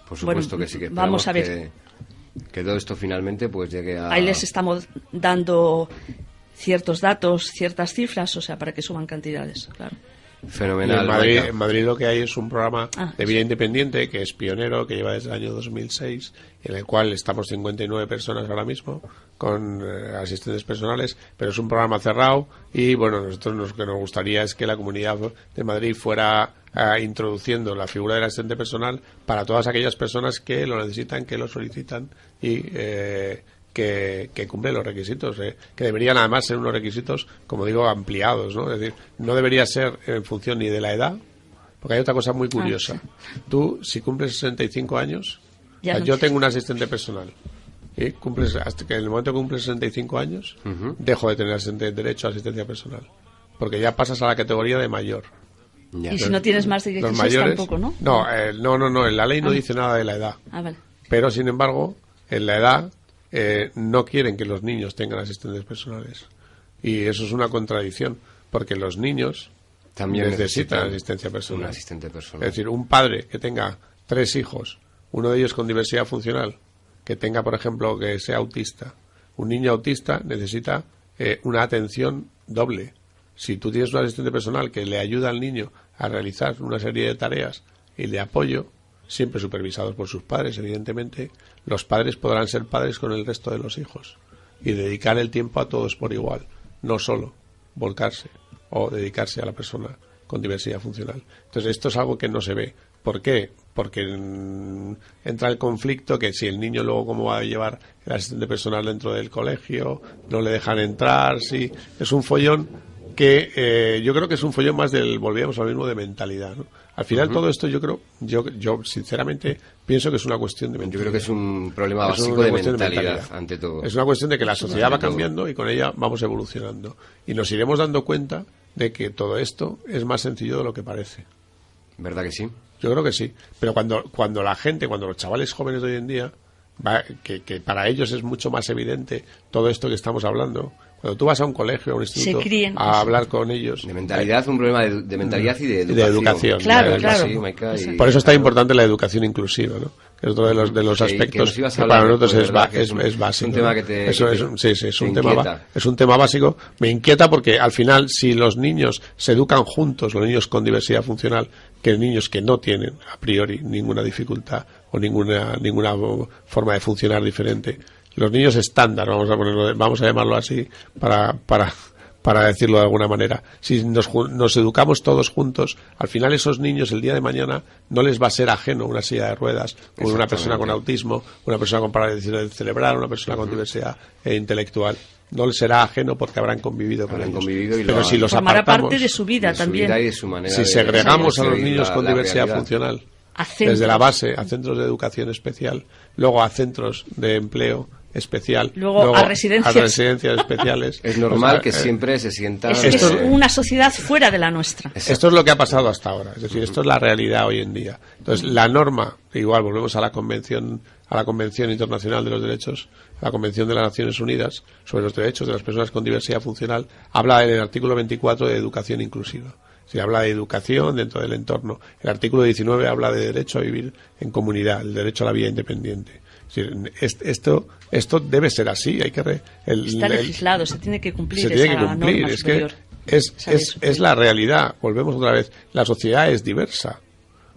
Speaker 1: Por supuesto que sí, que
Speaker 2: vamos a ver.
Speaker 1: Que todo esto finalmente pues llegue a...
Speaker 2: Ahí les estamos dando ciertos datos, ciertas cifras, para que suban cantidades, claro.
Speaker 1: Fenomenal.
Speaker 3: En Madrid lo que hay es un programa de vida independiente que es pionero, que lleva desde el año 2006, en el cual estamos 59 personas ahora mismo con asistentes personales, pero es un programa cerrado y bueno, nosotros lo que nos gustaría es que la Comunidad de Madrid fuera introduciendo la figura del asistente personal para todas aquellas personas que lo necesitan, que lo solicitan y que cumplen los requisitos, que deberían además ser unos requisitos, como digo, ampliados, ¿no? Es decir, no debería ser en función ni de la edad, porque hay otra cosa muy curiosa. Tú, si cumples 65 años, yo tengo un asistente personal, y cumples hasta que en el momento que cumples 65 años, dejo de tener derecho a asistencia personal, porque ya pasas a la categoría de mayor.
Speaker 2: Y si no tienes más de 16 mayores, tampoco, ¿no?
Speaker 3: No, en la ley no dice nada de la edad.
Speaker 2: Vale.
Speaker 3: Pero, sin embargo, en la edad no quieren que los niños tengan asistentes personales. Y eso es una contradicción, porque los niños también necesitan asistencia personal.
Speaker 1: Un asistente personal.
Speaker 3: Es decir, un padre que tenga 3 hijos, uno de ellos con diversidad funcional, que tenga, por ejemplo, que sea autista. Un niño autista necesita una atención doble. Si tú tienes un asistente personal que le ayuda al niño a realizar una serie de tareas y de apoyo, siempre supervisados por sus padres, evidentemente, los padres podrán ser padres con el resto de los hijos y dedicar el tiempo a todos por igual, no solo volcarse o dedicarse a la persona con diversidad funcional. Entonces, esto es algo que no se ve. ¿Por qué? Porque entra el conflicto que si el niño luego cómo va a llevar el asistente personal dentro del colegio, no le dejan entrar, sí, es un follón que yo creo que es un follón más volvíamos al mismo de mentalidad, ¿no? Al final todo esto yo sinceramente pienso que es una cuestión de mentalidad.
Speaker 1: Yo creo que es un problema básico de mentalidad, ante todo.
Speaker 3: Es una cuestión de que la sociedad va cambiando y con ella vamos evolucionando. Y nos iremos dando cuenta de que todo esto es más sencillo de lo que parece.
Speaker 1: ¿Verdad que sí?
Speaker 3: Yo creo que sí. Pero cuando los chavales jóvenes de hoy en día, que para ellos es mucho más evidente todo esto que estamos hablando. Cuando tú vas a un colegio, a un instituto, a hablar con ellos...
Speaker 1: De mentalidad, un problema de mentalidad y de educación.
Speaker 3: De educación.
Speaker 2: Claro, claro.
Speaker 1: Sí, Maika,
Speaker 3: por eso es tan importante la educación inclusiva, ¿no? Que es otro de los aspectos que para nosotros es básico.
Speaker 1: Un tema que te...
Speaker 3: Es un tema básico. Me inquieta porque al final, si los niños se educan juntos, los niños con diversidad funcional, que niños que no tienen a priori ninguna dificultad o ninguna forma de funcionar diferente, los niños estándar, vamos a llamarlo así para decirlo de alguna manera. Si nos educamos todos juntos, al final esos niños el día de mañana no les va a ser ajeno una silla de ruedas, una persona con autismo, una persona con parálisis cerebral, una persona con diversidad intelectual. No les será ajeno porque habrán convivido con ellos. Pero si los
Speaker 2: formará
Speaker 3: apartamos,
Speaker 2: parte de su vida también.
Speaker 3: Si segregamos a los niños con diversidad funcional, desde la base a centros de educación especial, luego a centros de empleo especial,
Speaker 2: luego a residencias
Speaker 3: especiales.
Speaker 1: Es normal que siempre se sienta...
Speaker 2: Es una sociedad fuera de la nuestra.
Speaker 3: Esto es lo que ha pasado hasta ahora. Es decir, esto es la realidad hoy en día. Entonces, la norma, igual volvemos a la Convención Internacional de los Derechos, la Convención de las Naciones Unidas sobre los Derechos de las Personas con Diversidad Funcional, habla en el artículo 24 de educación inclusiva. Se habla de educación dentro del entorno. El artículo 19 habla de derecho a vivir en comunidad, el derecho a la vida independiente. Esto debe ser así.
Speaker 2: Está legislado, se tiene que cumplir.
Speaker 3: Se tiene que cumplir. Es la realidad. Volvemos otra vez. La sociedad es diversa.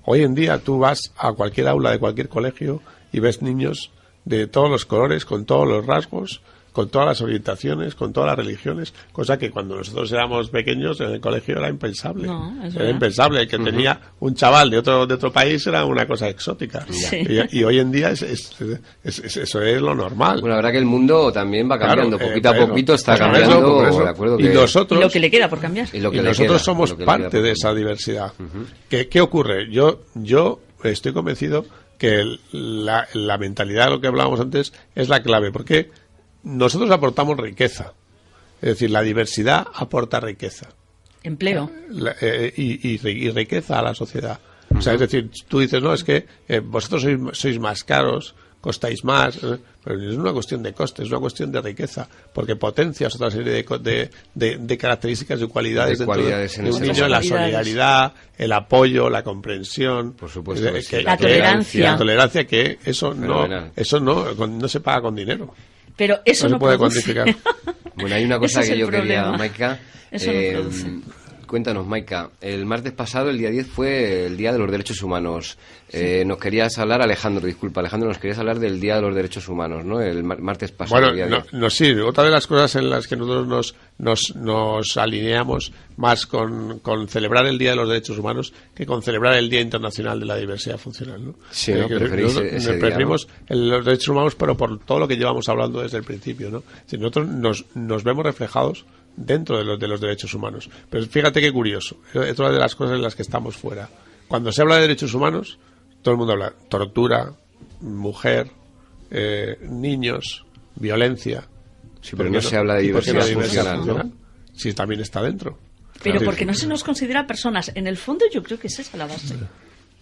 Speaker 3: Hoy en día tú vas a cualquier aula de cualquier colegio y ves niños de todos los colores, con todos los rasgos, con todas las orientaciones, con todas las religiones, cosa que cuando nosotros éramos pequeños en el colegio era impensable. Era impensable. El que tenía un chaval de otro país era una cosa exótica.
Speaker 2: Sí.
Speaker 3: Y hoy en día eso es lo normal.
Speaker 1: Bueno, la verdad que el mundo también va cambiando, poquito a poquito está cambiando.
Speaker 3: Por eso.
Speaker 1: De acuerdo,
Speaker 3: y lo
Speaker 2: que le queda por cambiar.
Speaker 3: Y nosotros somos parte de esa diversidad. ¿Qué ocurre? Yo estoy convencido que la mentalidad de lo que hablábamos antes es la clave, porque nosotros aportamos riqueza. Es decir, la diversidad aporta riqueza.
Speaker 2: Empleo.
Speaker 3: Y riqueza a la sociedad. O sea, es decir, tú dices, no, es que vosotros sois más caros, costáis más, pero no es una cuestión de coste, es una cuestión de riqueza, porque potencias otra serie de características y cualidades dentro de un niño, la solidaridad, el apoyo, la comprensión,
Speaker 1: por supuesto,
Speaker 2: la tolerancia.
Speaker 3: La tolerancia, que eso no se paga con dinero.
Speaker 2: Pero eso
Speaker 3: no se puede cuantificar.
Speaker 1: Bueno, hay una cosa que yo quería, Maika.
Speaker 2: Eso no produce.
Speaker 1: cuéntanos, Maika, el martes pasado, el día 10, fue el Día de los Derechos Humanos. Nos querías hablar, Alejandro, nos querías hablar del Día de los Derechos Humanos, ¿no? El martes pasado.
Speaker 3: Bueno, sí, otra de las cosas en las que nosotros nos alineamos más con celebrar el Día de los Derechos Humanos que con celebrar el Día Internacional de la Diversidad Funcional, ¿no?
Speaker 1: Sí, preferimos
Speaker 3: los derechos humanos, pero por todo lo que llevamos hablando desde el principio, ¿no? Si nosotros nos vemos reflejados dentro de los derechos humanos. Pero fíjate qué curioso, es otra de las cosas en las que estamos fuera. Cuando se habla de derechos humanos, todo el mundo habla tortura, mujer, niños, violencia.
Speaker 1: Sí, pero no se habla de diversidad funcional, ¿no?
Speaker 3: Sí, también está dentro.
Speaker 2: Pero porque no se nos considera personas. En el fondo yo creo que es esa la base.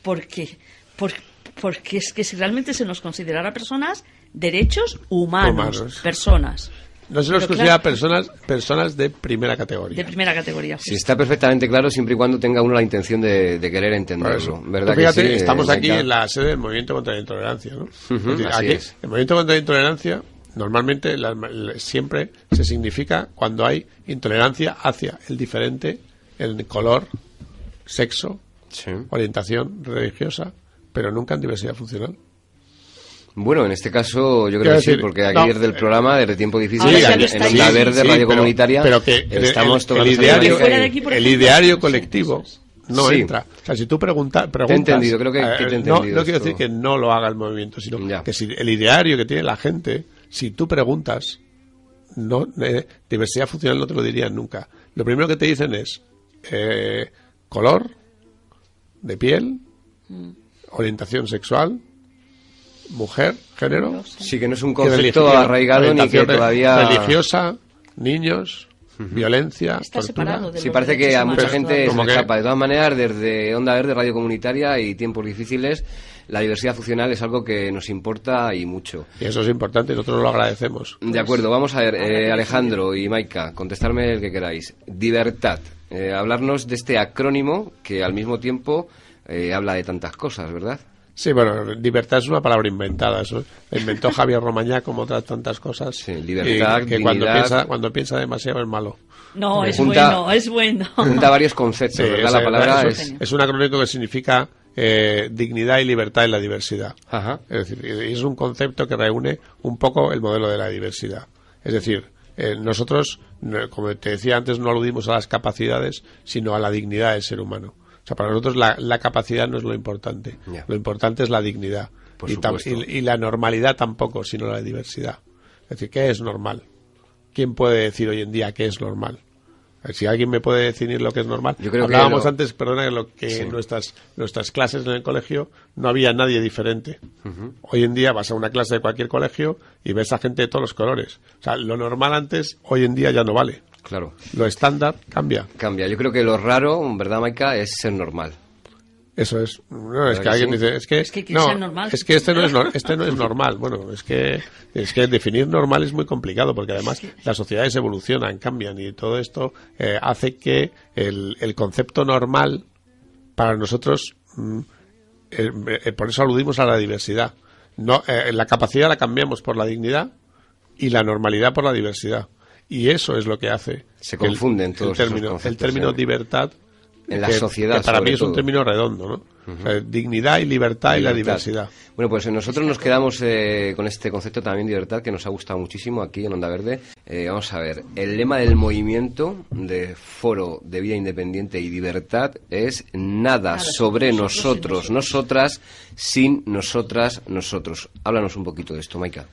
Speaker 2: ¿Por qué? Porque es que si realmente se nos considerara personas, derechos humanos. Personas.
Speaker 3: No se nos considera personas de primera categoría.
Speaker 2: De primera categoría.
Speaker 1: Sí, está perfectamente claro siempre y cuando tenga uno la intención de querer entenderlo. ¿Verdad?
Speaker 3: Fíjate,
Speaker 1: que sí,
Speaker 3: estamos aquí en la sede del Movimiento contra la Intolerancia, ¿no?
Speaker 1: Así es.
Speaker 3: El Movimiento contra la Intolerancia normalmente siempre se significa cuando hay intolerancia hacia el diferente, el color, sexo, orientación religiosa, pero nunca en diversidad funcional.
Speaker 1: Bueno, en este caso yo creo que sí, porque aquí desde el programa, desde Tiempo Difícil, en Onda Verde, Radio Comunitaria,
Speaker 3: pero que
Speaker 1: estamos tocando
Speaker 3: el ideario colectivo no entra. O sea, si tú preguntas...
Speaker 1: Te he entendido, creo que te he entendido.
Speaker 3: No quiero decir que no lo haga el movimiento, sino que si el ideario que tiene la gente, si tú preguntas, diversidad funcional no te lo dirían nunca. Lo primero que te dicen es color, de piel, orientación sexual, mujer, género.
Speaker 1: Sí, que no es un concepto arraigado ni que todavía...
Speaker 3: religiosa, niños, violencia,
Speaker 2: está
Speaker 3: tortura.
Speaker 1: Sí, parece que a mucha gente se escapa. De todas maneras, desde Onda Verde, Radio Comunitaria y Tiempos Difíciles, la diversidad funcional es algo que nos importa y mucho.
Speaker 3: Y eso es importante y nosotros lo agradecemos.
Speaker 1: De acuerdo, vamos a ver, Alejandro y Maika, contestarme el que queráis. Libertad, hablarnos de este acrónimo que al mismo tiempo habla de tantas cosas, ¿verdad?
Speaker 3: Sí, bueno, libertad es una palabra inventada. Eso lo inventó Javier Romañá como otras tantas cosas.
Speaker 1: Sí, libertad,
Speaker 3: que cuando piensa demasiado es malo.
Speaker 2: No, es bueno.
Speaker 1: Junta varios conceptos, ¿verdad? La palabra
Speaker 3: es un acrónimo que significa dignidad y libertad en la diversidad.
Speaker 1: Ajá.
Speaker 3: Es decir, es un concepto que reúne un poco el modelo de la diversidad. Es decir, nosotros, como te decía antes, no aludimos a las capacidades, sino a la dignidad del ser humano. O sea, para nosotros la capacidad no es lo importante. Lo importante es la dignidad. Y la normalidad tampoco, sino la diversidad. Es decir, ¿qué es normal? ¿Quién puede decir hoy en día qué es normal? Si alguien me puede definir lo que es normal. Hablábamos antes, perdona, que en nuestras clases en el colegio no había nadie diferente. Hoy en día vas a una clase de cualquier colegio y ves a gente de todos los colores. O sea, lo normal antes, hoy en día ya no vale.
Speaker 1: Claro.
Speaker 3: Lo estándar cambia.
Speaker 1: Yo creo que lo raro, ¿verdad, Maika?, es ser normal.
Speaker 3: Eso es. No, es que alguien dice, es que
Speaker 2: sea normal.
Speaker 3: Es que este no es normal. Bueno, es que definir normal es muy complicado porque además las sociedades evolucionan, cambian y todo esto hace que el concepto normal para nosotros, por eso aludimos a la diversidad. No, la capacidad la cambiamos por la dignidad y la normalidad por la diversidad. Y eso es lo que hace.
Speaker 1: Se confunden todos esos conceptos.
Speaker 3: El término libertad
Speaker 1: en la sociedad,
Speaker 3: que para mí es un término redondo, ¿no? O sea, dignidad y libertad y la diversidad.
Speaker 1: Bueno, pues nosotros nos quedamos con este concepto también de libertad que nos ha gustado muchísimo aquí en Onda Verde. Vamos a ver, el lema del movimiento de Foro de Vida Independiente y Libertad es nada sobre nosotros, nosotras, sin nosotras, nosotros. Háblanos un poquito de esto, Maika.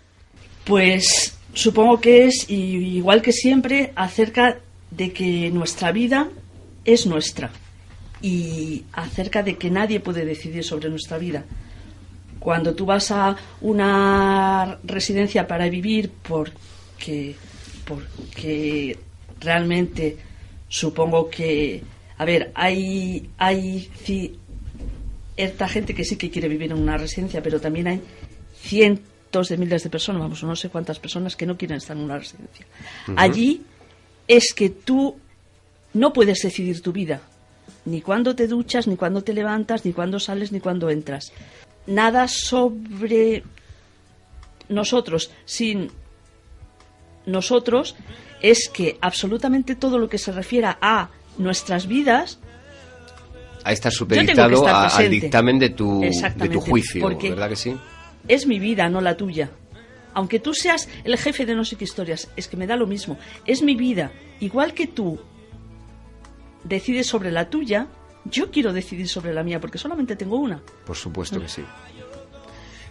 Speaker 2: Pues supongo que es, igual que siempre, acerca de que nuestra vida es nuestra y acerca de que nadie puede decidir sobre nuestra vida. Cuando tú vas a una residencia para vivir porque realmente supongo que, a ver, hay cierta gente que sí que quiere vivir en una residencia, pero también hay cientos de miles de personas, vamos, no sé cuántas personas que no quieren estar en una residencia. Allí es que tú no puedes decidir tu vida, ni cuándo te duchas, ni cuándo te levantas, ni cuándo sales, ni cuándo entras. Nada sobre nosotros, sin nosotros, es que absolutamente todo lo que se refiera a nuestras vidas...
Speaker 1: A estar supeditado al dictamen de tu juicio,
Speaker 2: porque
Speaker 1: ¿verdad que sí?
Speaker 2: Es mi vida, no la tuya. Aunque tú seas el jefe de no sé qué historias, es que me da lo mismo. Es mi vida. Igual que tú decides sobre la tuya, yo quiero decidir sobre la mía, porque solamente tengo una.
Speaker 1: Por supuesto que sí.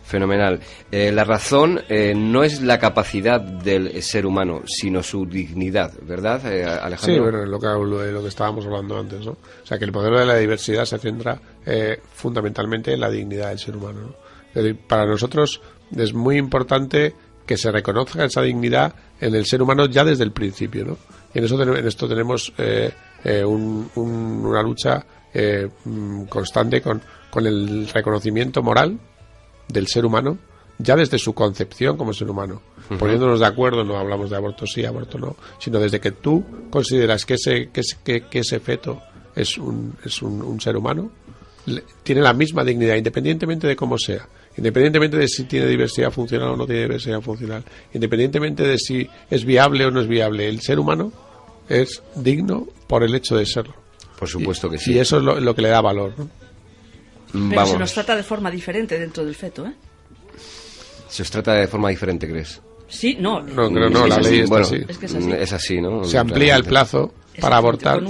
Speaker 1: Fenomenal. La razón no es la capacidad del ser humano, sino su dignidad, ¿verdad, Alejandro?
Speaker 3: Sí, bueno, lo que estábamos hablando antes, ¿no? O sea, que el modelo de la diversidad se centra fundamentalmente en la dignidad del ser humano, ¿no? Es decir, para nosotros es muy importante que se reconozca esa dignidad en el ser humano ya desde el principio, ¿no? Y en esto tenemos una lucha constante con el reconocimiento moral del ser humano ya desde su concepción como ser humano. Poniéndonos de acuerdo, no hablamos de aborto sí, aborto no, sino desde que tú consideras que ese feto es un ser humano, tiene la misma dignidad independientemente de cómo sea, independientemente de si tiene diversidad funcional o no tiene diversidad funcional, independientemente de si es viable o no es viable. El ser humano es digno por el hecho de serlo.
Speaker 1: Por supuesto que sí.
Speaker 3: Y eso es lo que le da valor, ¿no?
Speaker 2: Pero se nos trata de forma diferente dentro del feto, ¿eh?
Speaker 1: ¿Se os trata de forma diferente, crees?
Speaker 2: Sí, no.
Speaker 3: No, la ley está así.
Speaker 2: Es que es así.
Speaker 1: Es así, ¿no?
Speaker 3: Se amplía el plazo para abortar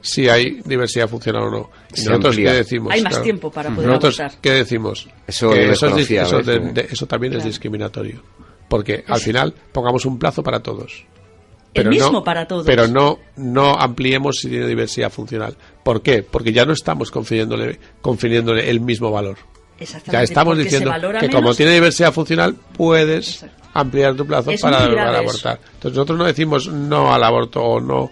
Speaker 3: si hay diversidad funcional o no. ¿Y nosotros qué decimos?
Speaker 2: Hay más tiempo para poder
Speaker 3: nosotros
Speaker 2: abortar.
Speaker 3: ¿Qué decimos?
Speaker 1: Eso
Speaker 3: también es discriminatorio. Porque al final pongamos un plazo para todos.
Speaker 2: Pero el mismo para todos.
Speaker 3: Pero no ampliemos si tiene diversidad funcional. ¿Por qué? Porque ya no estamos confiriéndole el mismo valor. Ya estamos diciendo que como tiene diversidad funcional puedes ampliar tu plazo para abortar. Entonces nosotros no decimos no al aborto o no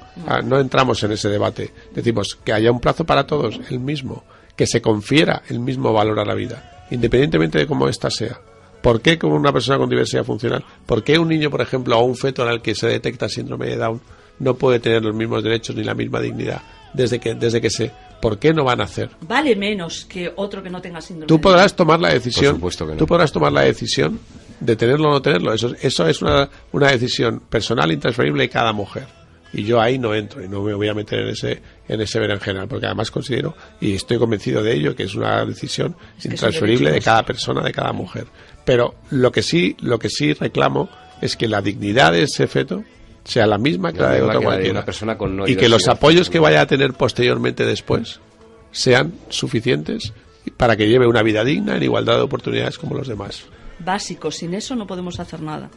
Speaker 3: entramos en ese debate. Decimos que haya un plazo para todos, el mismo, que se confiera el mismo valor a la vida, independientemente de cómo ésta sea. ¿Por qué como una persona con diversidad funcional? ¿Por qué un niño, por ejemplo, o un feto en el que se detecta síndrome de Down no puede tener los mismos derechos ni la misma dignidad desde que se... ¿Por qué no van a hacer?
Speaker 2: Vale menos que otro que no tenga síndrome.
Speaker 3: Tú podrás tomar la decisión.
Speaker 1: Por supuesto que no.
Speaker 3: Tú podrás tomar la decisión de tenerlo o no tenerlo. Eso es una decisión personal intransferible de cada mujer. Y yo ahí no entro y no me voy a meter en ese berenjenal, porque además considero y estoy convencido de ello que es una decisión intransferible de cada persona, de cada mujer. Pero lo que sí reclamo es que la dignidad de ese feto sea la misma que la de otra cualquiera, y que los apoyos que vaya a tener posteriormente después sean suficientes para que lleve una vida digna en igualdad de oportunidades como los demás.
Speaker 2: Básico, sin eso no podemos hacer nada.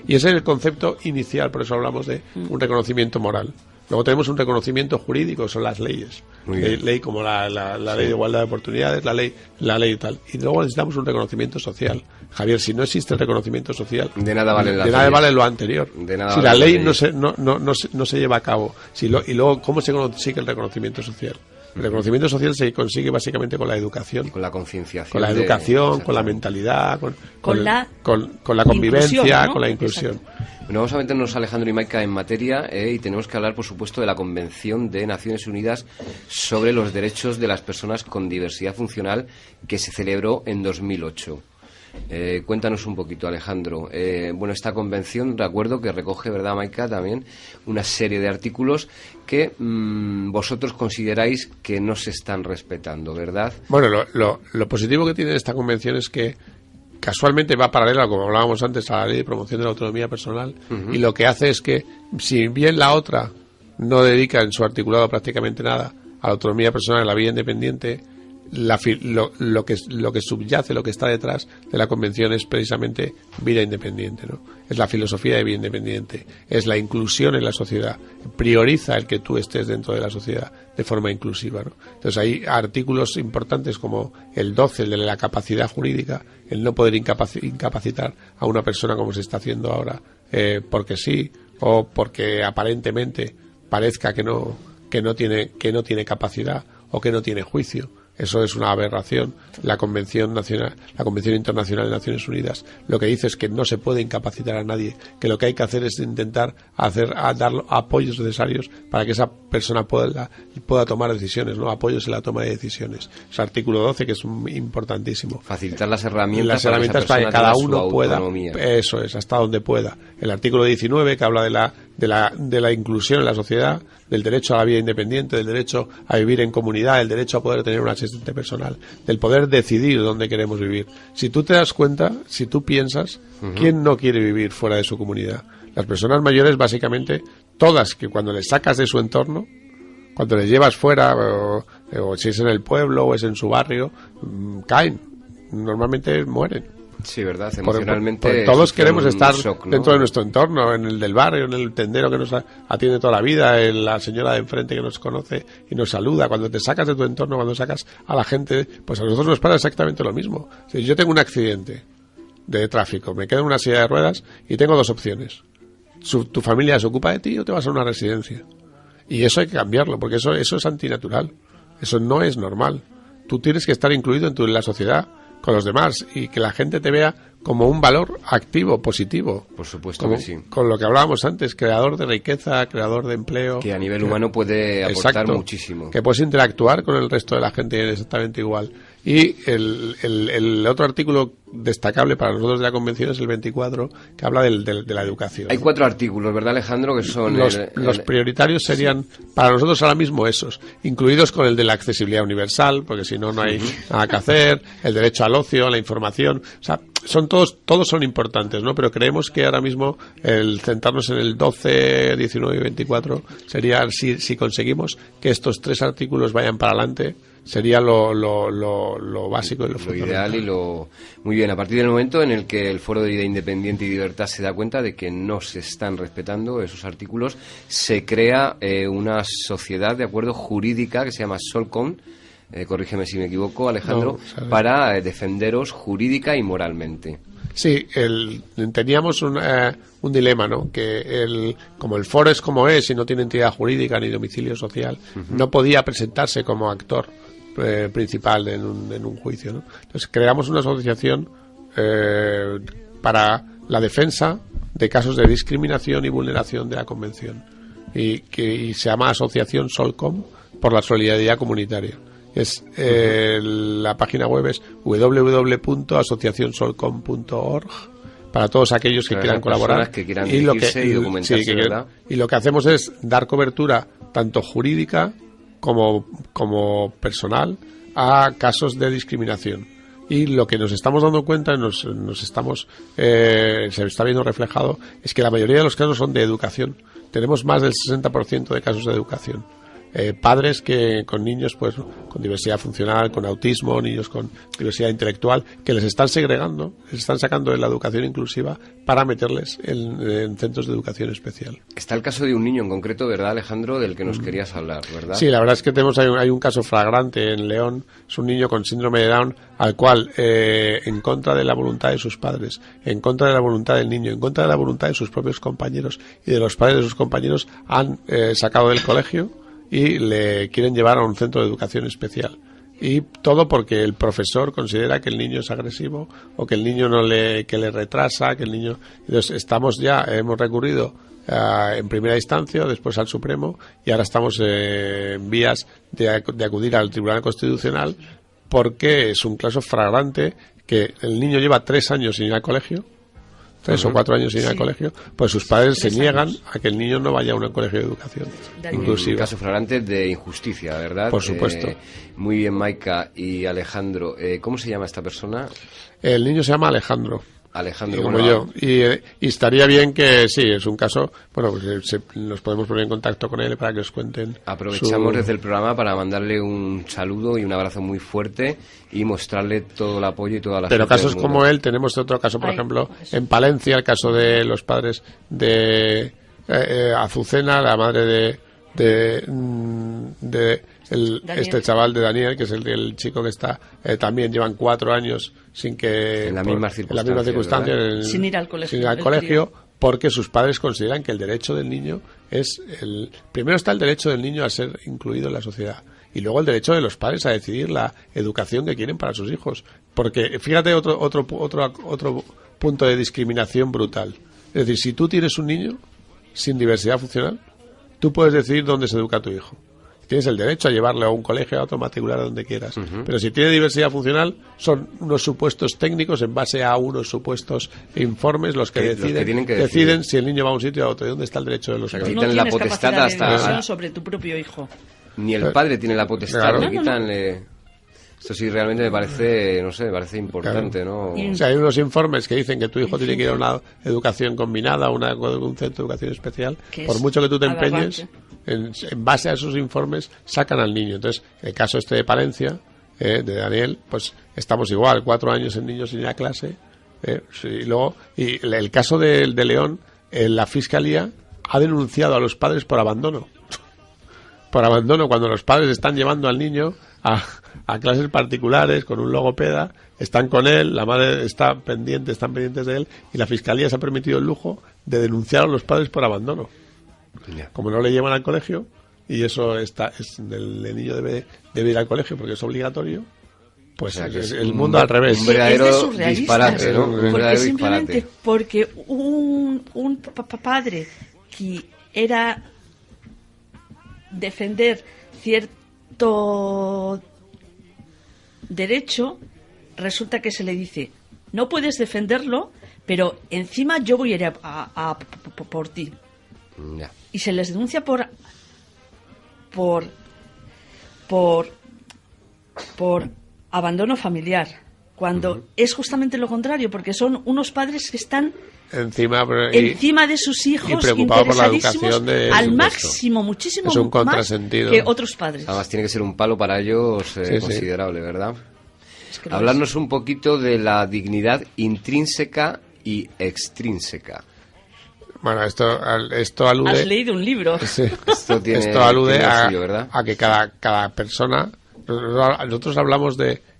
Speaker 3: Y ese es el concepto inicial, por eso hablamos de un reconocimiento moral. Luego tenemos un reconocimiento jurídico, son las leyes. Ley como la ley de igualdad de oportunidades, la ley y tal. Y luego necesitamos un reconocimiento social. Javier, si no existe el reconocimiento social,
Speaker 1: de nada
Speaker 3: vale lo anterior. Si la ley no se lleva a cabo, y luego, ¿cómo se consigue el reconocimiento social? El reconocimiento social se consigue básicamente con la educación,
Speaker 1: con la concienciación,
Speaker 3: con la educación, con la mentalidad, con la convivencia, ¿no? Con la inclusión.
Speaker 1: Bueno, vamos a meternos, Alejandro y Maika, en materia y tenemos que hablar, por supuesto, de la Convención de Naciones Unidas sobre los derechos de las personas con diversidad funcional que se celebró en 2008. Cuéntanos un poquito, Alejandro. Bueno, esta convención, recuerdo que recoge, ¿verdad, Maika? También una serie de artículos que vosotros consideráis que no se están respetando, ¿verdad?
Speaker 3: Bueno, lo positivo que tiene esta convención es que casualmente va paralela, como hablábamos antes, a la Ley de Promoción de la Autonomía Personal, y lo que hace es que, si bien la otra no dedica en su articulado prácticamente nada a la autonomía personal, a la vida independiente, lo que subyace, lo que está detrás de la convención es precisamente vida independiente, ¿no? Es la filosofía de vida independiente, es la inclusión en la sociedad, prioriza el que tú estés dentro de la sociedad de forma inclusiva, ¿no? Entonces hay artículos importantes como el 12, el de la capacidad jurídica, el no poder incapacitar a una persona como se está haciendo ahora porque sí, o porque aparentemente parezca que no tiene capacidad o que no tiene juicio. Eso es una aberración. La Convención Internacional de Naciones Unidas lo que dice es que no se puede incapacitar a nadie, que lo que hay que hacer es intentar dar apoyos necesarios para que esa persona pueda tomar decisiones, ¿no? Apoyos en la toma de decisiones. Es el artículo 12, que es importantísimo.
Speaker 1: Facilitar las herramientas
Speaker 3: para que cada uno pueda, eso es, hasta donde pueda. El artículo 19, que habla de la inclusión en la sociedad, del derecho a la vida independiente, del derecho a vivir en comunidad, del derecho a poder tener un asistente personal, del poder decidir dónde queremos vivir. Si tú te das cuenta, si tú piensas, ¿quién no quiere vivir fuera de su comunidad? Las personas mayores, básicamente, todas, que cuando les sacas de su entorno, cuando les llevas fuera, o si es en el pueblo o es en su barrio, caen. Normalmente mueren.
Speaker 1: Sí, verdad, emocionalmente.
Speaker 3: Porque todos queremos estar
Speaker 1: shock, ¿no?
Speaker 3: dentro de nuestro entorno, en el del barrio, en el tendero que nos atiende toda la vida, en la señora de enfrente que nos conoce y nos saluda. Cuando te sacas de tu entorno, cuando sacas a la gente, pues a nosotros nos pasa exactamente lo mismo. Si yo tengo un accidente de tráfico, me quedo en una silla de ruedas y tengo dos opciones. Tu familia se ocupa de ti o te vas a una residencia. Y eso hay que cambiarlo, porque eso es antinatural. Eso no es normal. Tú tienes que estar incluido en la sociedad con los demás y que la gente te vea como un valor activo, positivo.
Speaker 1: Por supuesto que sí.
Speaker 3: Con lo que hablábamos antes, creador de riqueza, creador de empleo.
Speaker 1: Que a nivel humano puede aportar muchísimo.
Speaker 3: Que puedes interactuar con el resto de la gente exactamente igual. Y el otro artículo destacable para nosotros de la Convención es el 24, que habla de la educación.
Speaker 1: Hay 4 artículos, ¿verdad, Alejandro? Que son
Speaker 3: los prioritarios serían, para nosotros ahora mismo esos, incluidos con el de la accesibilidad universal, porque si no, no hay nada que hacer, el derecho al ocio, a la información, o sea, todos son importantes, ¿no? Pero creemos que ahora mismo el centrarnos en el 12, 19 y 24 sería, si conseguimos que estos 3 artículos vayan para adelante, sería lo básico y lo
Speaker 1: ideal y lo muy bien. A partir del momento en el que el Foro de Vida Independiente y Libertad se da cuenta de que no se están respetando esos artículos, se crea una sociedad de acuerdo jurídica que se llama Solcom, corrígeme si me equivoco, Alejandro, para defenderos jurídica y moralmente.
Speaker 3: Sí, teníamos un dilema, ¿no? Que como el foro es como es y no tiene entidad jurídica ni domicilio social, no podía presentarse como actor principal en un juicio, ¿no? Entonces creamos una asociación para la defensa de casos de discriminación y vulneración de la Convención y se llama Asociación Solcom por la solidaridad comunitaria. La página web es www.asociacionsolcom.org para todos aquellos que quieran colaborar,
Speaker 1: que quieran dirigirse y documentarse, ¿verdad?
Speaker 3: Y lo que hacemos es dar cobertura tanto jurídica como personal a casos de discriminación. Y lo que nos estamos dando cuenta, se está viendo reflejado, es que la mayoría de los casos son de educación. Tenemos más del 60% de casos de educación. Padres que con niños pues con diversidad funcional, con autismo, niños con diversidad intelectual, que les están segregando, les están sacando de la educación inclusiva para meterles en centros de educación especial.
Speaker 1: Está el caso de un niño en concreto, ¿verdad, Alejandro?, del que nos querías hablar, ¿verdad?
Speaker 3: Sí, la verdad es que hay un caso flagrante en León. Es un niño con síndrome de Down al cual, en contra de la voluntad de sus padres, en contra de la voluntad del niño, en contra de la voluntad de sus propios compañeros y de los padres de sus compañeros, han sacado del colegio y le quieren llevar a un centro de educación especial. Y todo porque el profesor considera que el niño es agresivo o que el niño que le retrasa, que el niño... Entonces hemos recurrido en primera instancia, después al Supremo, y ahora estamos en vías de acudir al Tribunal Constitucional porque es un caso flagrante que el niño lleva 3 años sin ir al colegio, 3 o 4 años sin ir al colegio, pues sus padres se niegan a que el niño no vaya a un colegio de educación inclusiva.
Speaker 1: Un caso flagrante de injusticia, ¿verdad?
Speaker 3: Por supuesto.
Speaker 1: Muy bien, Maika y Alejandro. ¿Cómo se llama esta persona?
Speaker 3: El niño se llama Alejandro.
Speaker 1: Alejandro,
Speaker 3: como yo. Y estaría bien que, sí, es un caso, bueno, pues nos podemos poner en contacto con él para que os cuenten.
Speaker 1: Aprovechamos desde el programa para mandarle un saludo y un abrazo muy fuerte y mostrarle todo el apoyo y toda la
Speaker 3: Pero casos como él, tenemos otro caso, por ejemplo, en Palencia, el caso de los padres de Azucena, la madre este chaval de Daniel, que es el chico que está también llevan 4 años sin que
Speaker 1: en la misma circunstancia,
Speaker 2: sin ir al
Speaker 3: colegio, porque sus padres consideran que el derecho del niño primero está el derecho del niño a ser incluido en la sociedad y luego el derecho de los padres a decidir la educación que quieren para sus hijos, porque fíjate otro punto de discriminación brutal. Es decir, si tú tienes un niño sin diversidad funcional, tú puedes decidir dónde se educa a tu hijo. tienes el derecho a llevarle a un colegio, a otro, matricular a donde quieras. Pero si tiene diversidad funcional, son unos supuestos técnicos en base a unos supuestos informes los que deciden si el niño va a un sitio o a otro. ¿Y dónde está el derecho de los padres?
Speaker 2: No tienes la potestad de decisión sobre tu propio hijo.
Speaker 1: Ni el padre tiene la potestad,
Speaker 3: claro.
Speaker 1: le quitan... Esto sí realmente me parece, no sé, me parece importante,
Speaker 3: claro.
Speaker 1: ¿no?
Speaker 3: O sea, hay unos informes que dicen que tu hijo tiene que ir a una educación combinada, un centro de educación especial. Por mucho que tú te empeñes, en base a esos informes sacan al niño. Entonces, el caso este de Palencia, de Daniel, pues estamos igual, 4 años en niños sin ir a clase. Y el caso de León, la Fiscalía ha denunciado a los padres por abandono. Por abandono, cuando los padres están llevando al niño a clases particulares con un logopeda, están con él, la madre están pendientes de él, y la Fiscalía se ha permitido el lujo de denunciar a los padres por abandono. Como no le llevan al colegio, y eso el niño debe ir al colegio porque es obligatorio, pues
Speaker 1: o sea,
Speaker 3: es el mundo al revés.
Speaker 1: Un verdadero disparate, ¿no?
Speaker 2: Porque simplemente porque un padre que era defender cierto derecho, resulta que se le dice no puedes defenderlo, pero encima yo voy a ir a por ti.
Speaker 1: Ya.
Speaker 2: Y se les denuncia por abandono familiar, cuando es justamente lo contrario, porque son unos padres que están encima de sus hijos,
Speaker 3: preocupados por la educación
Speaker 2: al máximo, muchísimo
Speaker 3: es un
Speaker 2: más
Speaker 3: contrasentido
Speaker 2: que otros padres.
Speaker 1: Además tiene que ser un palo para ellos considerable, ¿verdad? Es que hablarnos un poquito de la dignidad intrínseca y extrínseca.
Speaker 3: Bueno, esto alude...
Speaker 2: Has leído un libro.
Speaker 3: Sí. Esto alude a que cada persona... Nosotros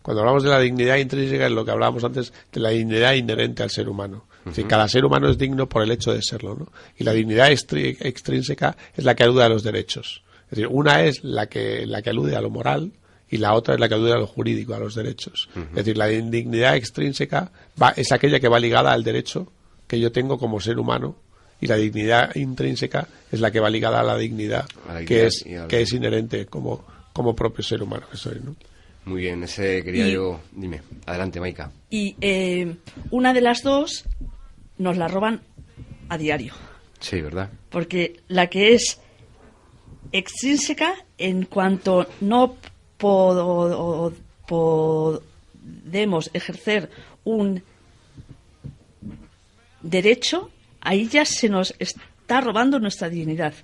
Speaker 3: cuando hablamos de la dignidad intrínseca, es lo que hablábamos antes de la dignidad inherente al ser humano. Es decir, cada ser humano es digno por el hecho de serlo, ¿no? Y la dignidad extrínseca es la que alude a los derechos. Es decir, una es la que alude a lo moral y la otra es la que alude a lo jurídico, a los derechos. Es decir, la dignidad extrínseca es aquella que va ligada al derecho que yo tengo como ser humano, y la dignidad intrínseca es la que va ligada a la dignidad que es inherente como propio ser humano que soy, ¿no?
Speaker 1: Muy bien, ese quería yo... Dime, adelante, Maika.
Speaker 2: Y una de las dos nos la roban a diario.
Speaker 1: Sí, ¿verdad?
Speaker 2: Porque la que es extrínseca, en cuanto no podemos ejercer un derecho, ahí ya se nos está robando nuestra dignidad.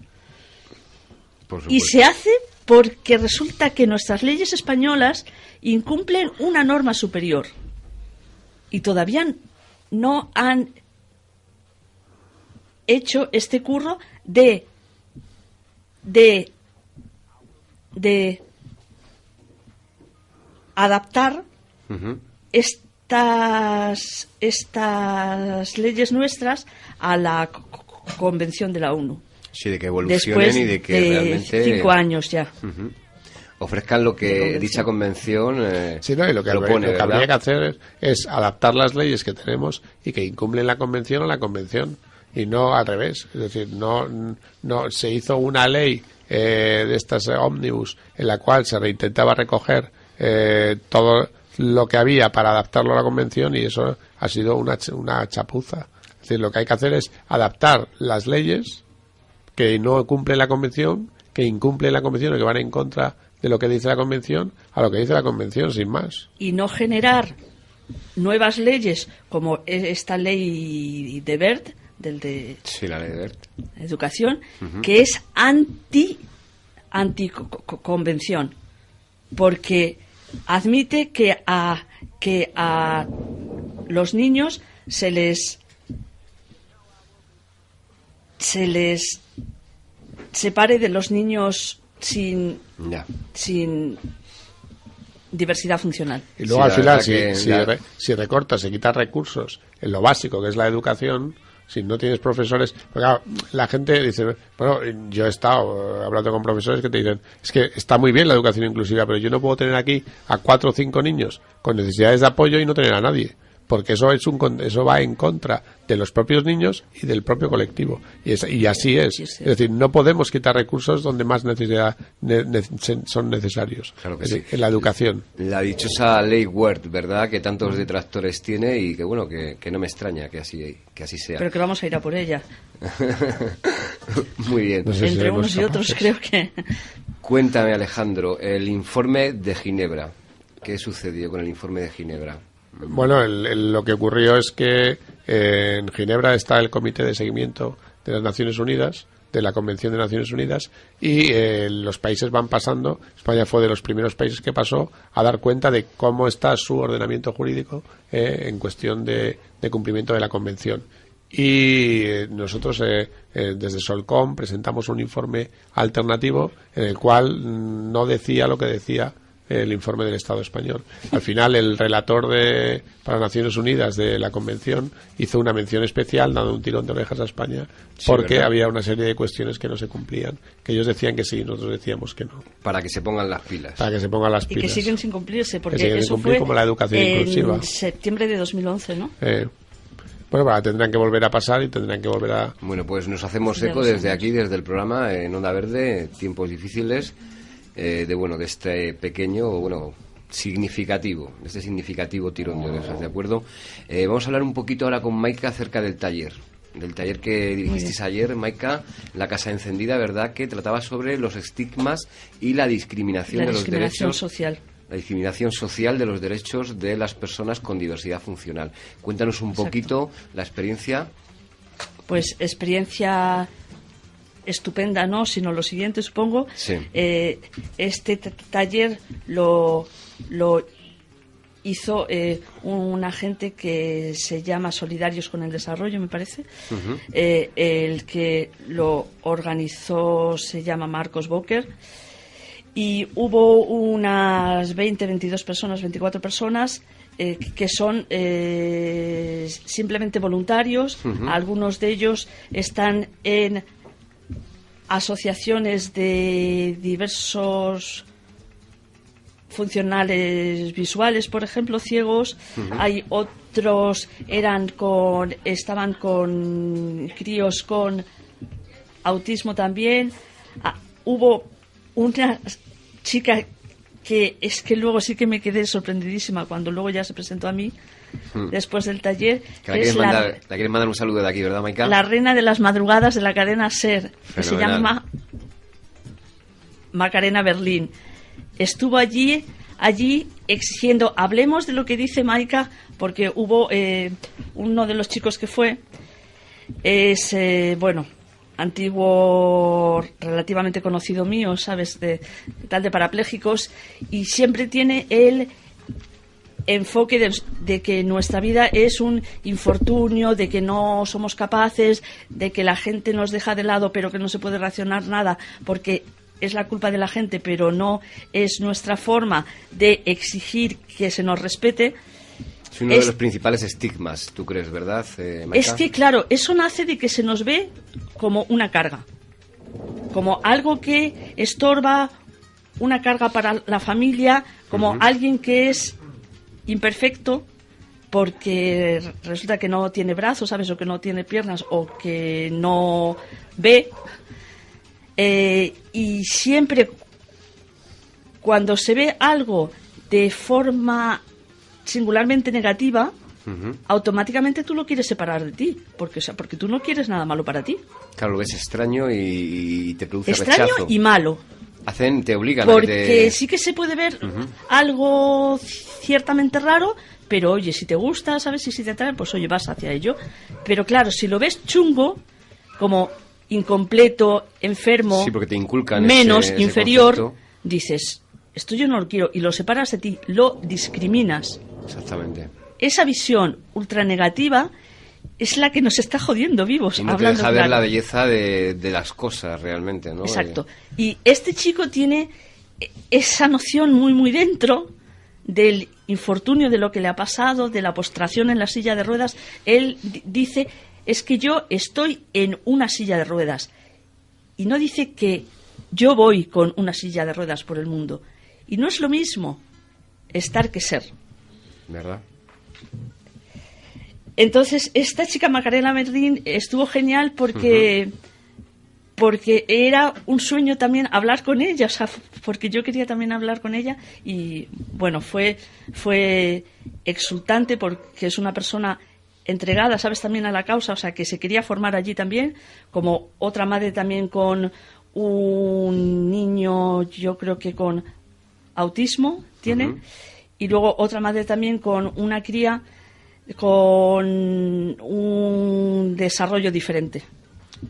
Speaker 1: Por supuesto.
Speaker 2: Y se hace porque resulta que nuestras leyes españolas incumplen una norma superior y todavía no han hecho este curro de adaptar estas leyes nuestras a la Convención de la ONU.
Speaker 1: Sí, de que evolucionen
Speaker 2: después
Speaker 1: y de que realmente
Speaker 2: 5 años ya
Speaker 1: ofrezcan lo que dicha convención
Speaker 3: sí, no, y lo que habría que hacer es adaptar las leyes que tenemos y que incumplen la convención a la convención, y no al revés. Es decir, no se hizo una ley de estas ómnibus en la cual se intentaba recoger todo lo que había para adaptarlo a la convención, y eso ha sido una chapuza. Es decir, lo que hay que hacer es adaptar las leyes que no cumplen la convención, que incumplen la convención o que van en contra de lo que dice la convención, a lo que dice la convención, sin más.
Speaker 2: Y no generar nuevas leyes como esta ley de Wert,
Speaker 1: sí, la ley de Wert,
Speaker 2: educación, que es anticonvención, porque admite que a los niños se les separe de los niños sin diversidad funcional.
Speaker 3: Y luego al final, si recortas, se quitan recursos en lo básico que es la educación, si no tienes profesores, porque claro, la gente dice, bueno, yo he estado hablando con profesores que te dicen, es que está muy bien la educación inclusiva, pero yo no puedo tener aquí a 4 o 5 niños con necesidades de apoyo y no tener a nadie, porque eso va en contra de los propios niños y del propio colectivo. Y así es. Es decir, no podemos quitar recursos donde más son necesarios.
Speaker 1: Claro que
Speaker 3: es
Speaker 1: sí.
Speaker 3: decir, en la educación.
Speaker 1: La dichosa ley Wert, ¿verdad? Que tantos detractores tiene y que, bueno, que no me extraña que así sea.
Speaker 2: Pero que vamos a ir a por ella.
Speaker 1: Muy bien.
Speaker 3: No sé si
Speaker 2: Entre unos y
Speaker 3: capaces.
Speaker 2: otros creo que...
Speaker 1: Cuéntame, Alejandro, el informe de Ginebra. ¿Qué sucedió con el informe de Ginebra?
Speaker 3: Bueno, lo que ocurrió es que en Ginebra está el Comité de Seguimiento de las Naciones Unidas, de la Convención de Naciones Unidas, y los países van pasando. España fue de los primeros países que pasó a dar cuenta de cómo está su ordenamiento jurídico en cuestión de cumplimiento de la Convención. Y nosotros desde Solcom presentamos un informe alternativo en el cual no decía lo que decía el informe del Estado español. Al final, el relator para Naciones Unidas de la Convención hizo una mención especial, dando un tirón de orejas a España, porque
Speaker 1: ¿verdad?
Speaker 3: había una serie de cuestiones que no se cumplían, que ellos decían que sí, nosotros decíamos que no.
Speaker 1: Para que se pongan las pilas.
Speaker 3: Para que se pongan las
Speaker 2: Y
Speaker 3: pilas.
Speaker 2: que siguen sin cumplirse, porque
Speaker 3: Que siguen sin
Speaker 2: eso
Speaker 3: cumplir,
Speaker 2: fue
Speaker 3: como la educación inclusiva.
Speaker 2: en septiembre de 2011, ¿no?
Speaker 3: Bueno, tendrán que volver a pasar y tendrán que volver a...
Speaker 1: Bueno, pues nos hacemos
Speaker 2: Ya
Speaker 1: eco
Speaker 2: lo
Speaker 1: desde
Speaker 2: sabemos.
Speaker 1: aquí, desde el programa en Onda Verde, tiempos difíciles, de este pequeño, significativo tirón de orejas, ¿de acuerdo? Vamos a hablar un poquito ahora con Maika acerca del taller que dirigisteis ayer, Maika, la Casa Encendida, ¿verdad?, que trataba sobre los estigmas y la discriminación de los
Speaker 2: discriminación
Speaker 1: derechos
Speaker 2: social.
Speaker 1: La discriminación social de los derechos de las personas con diversidad funcional. Cuéntanos un poquito la experiencia.
Speaker 2: Pues experiencia estupenda, ¿no? Sino lo siguiente, supongo.
Speaker 1: Sí.
Speaker 2: Este taller lo hizo una gente que se llama Solidarios con el Desarrollo, me parece.
Speaker 1: Ujú.
Speaker 2: El que lo organizó se llama Marcos Boker. Y hubo unas 22 personas, 24 personas que son simplemente voluntarios.
Speaker 1: Ujú.
Speaker 2: Algunos de ellos están en asociaciones de diversos funcionales visuales, por ejemplo, ciegos.
Speaker 1: Ujú.
Speaker 2: Hay otros estaban con críos con autismo también. Hubo una chica que es que luego sí que me quedé sorprendidísima cuando luego ya se presentó a mí después del taller.
Speaker 1: Que la quieres mandar un saludo de aquí, ¿verdad, Maika?
Speaker 2: La reina de las madrugadas de la cadena SER, que se
Speaker 1: Fenomenal.
Speaker 2: llama Macarena Berlín. Estuvo allí exigiendo, hablemos de lo que dice Maika, porque hubo uno de los chicos que fue, es, antiguo, relativamente conocido mío, ¿sabes? De parapléjicos, y siempre tiene el enfoque de que nuestra vida es un infortunio, de que no somos capaces, de que la gente nos deja de lado, pero que no se puede reaccionar nada, porque es la culpa de la gente, pero no es nuestra forma de exigir que se nos respete.
Speaker 1: Es uno de los principales estigmas, ¿tú crees, verdad, Maika?
Speaker 2: Es que, claro, eso nace de que se nos ve como una carga, como algo que estorba, una carga para la familia, como alguien que es imperfecto porque resulta que no tiene brazos, ¿sabes? O que no tiene piernas, o que no ve. Y siempre cuando se ve algo de forma singularmente negativa, automáticamente tú lo quieres separar de ti, porque tú no quieres nada malo para ti.
Speaker 1: Claro, lo ves extraño y te produce
Speaker 2: Extraño
Speaker 1: rechazo.
Speaker 2: y malo.
Speaker 1: Te obligan a que
Speaker 2: Porque sí que se puede ver algo ciertamente raro, pero oye, si te gusta, ¿sabes? Y si te atrae, pues oye, vas hacia ello. Pero claro, si lo ves chungo, como incompleto, enfermo,
Speaker 1: Sí, porque te inculcan
Speaker 2: menos,
Speaker 1: ese
Speaker 2: inferior,
Speaker 1: concepto.
Speaker 2: dices, esto yo no lo quiero, y lo separas de ti, lo discriminas.
Speaker 1: Exactamente.
Speaker 2: Esa visión ultra negativa es la que nos está jodiendo vivos.
Speaker 1: Y no te
Speaker 2: hablando
Speaker 1: deja ver
Speaker 2: claro.
Speaker 1: la belleza de las cosas realmente, ¿no?
Speaker 2: Exacto. Y este chico tiene esa noción muy, muy dentro del infortunio, de lo que le ha pasado, de la postración en la silla de ruedas. Él dice, es que yo estoy en una silla de ruedas. Y no dice que yo voy con una silla de ruedas por el mundo. Y no es lo mismo estar que ser.
Speaker 1: ¿Verdad?
Speaker 2: Entonces, esta chica Macarena Merlín estuvo genial porque era un sueño también hablar con ella, o sea, porque yo quería también hablar con ella y, bueno, fue exultante porque es una persona entregada, ¿sabes?, también a la causa, o sea, que se quería formar allí también, como otra madre también con un niño, yo creo que con autismo tiene, y luego otra madre también con una cría con un desarrollo diferente.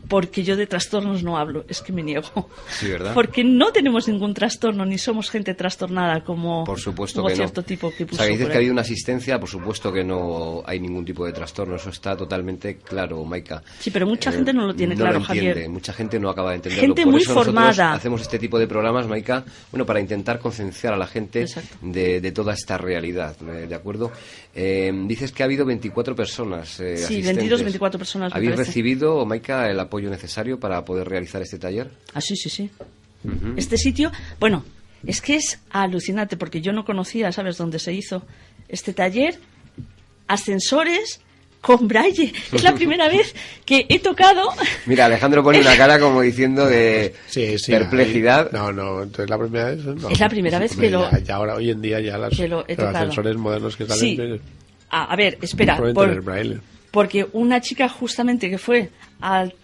Speaker 2: Porque yo de trastornos no hablo, es que me niego.
Speaker 1: Sí, ¿verdad?
Speaker 2: Porque no tenemos ningún trastorno, ni somos gente trastornada como,
Speaker 1: por supuesto
Speaker 2: como
Speaker 1: que
Speaker 2: cierto
Speaker 1: no.
Speaker 2: tipo que puso.
Speaker 1: O sea, que dices
Speaker 2: por
Speaker 1: que ha
Speaker 2: ahí.
Speaker 1: habido una asistencia, por supuesto que no hay ningún tipo de trastorno, eso está totalmente claro, Maika.
Speaker 2: Sí, pero mucha gente no lo tiene
Speaker 1: no
Speaker 2: claro,
Speaker 1: lo entiende,
Speaker 2: Javier.
Speaker 1: mucha gente no acaba de entenderlo.
Speaker 2: Gente
Speaker 1: por
Speaker 2: muy
Speaker 1: eso nosotros
Speaker 2: formada.
Speaker 1: hacemos este tipo de programas, Maika, bueno, para intentar concienciar a la gente de toda esta realidad, ¿de acuerdo? Dices que ha habido 24 personas
Speaker 2: Sí,
Speaker 1: asistentes.
Speaker 2: 22, 24 personas.
Speaker 1: ¿Habéis
Speaker 2: me parece.
Speaker 1: recibido, Maika, el apoyo necesario para poder realizar este taller?
Speaker 2: Ah, sí. Este sitio, bueno, es que es alucinante porque yo no conocía, ¿sabes?, dónde se hizo este taller. Ascensores con braille. Es la primera vez que he tocado.
Speaker 1: Mira, Alejandro pone una cara como diciendo de
Speaker 3: Sí,
Speaker 1: perplejidad.
Speaker 3: No, entonces la primera vez. No.
Speaker 2: Es la primera vez que lo.
Speaker 3: Ya ahora, hoy en día, ya los ascensores modernos que salen.
Speaker 2: Sí. A ver, espera.
Speaker 3: Pueden tener braille.
Speaker 2: Porque una chica justamente que fue al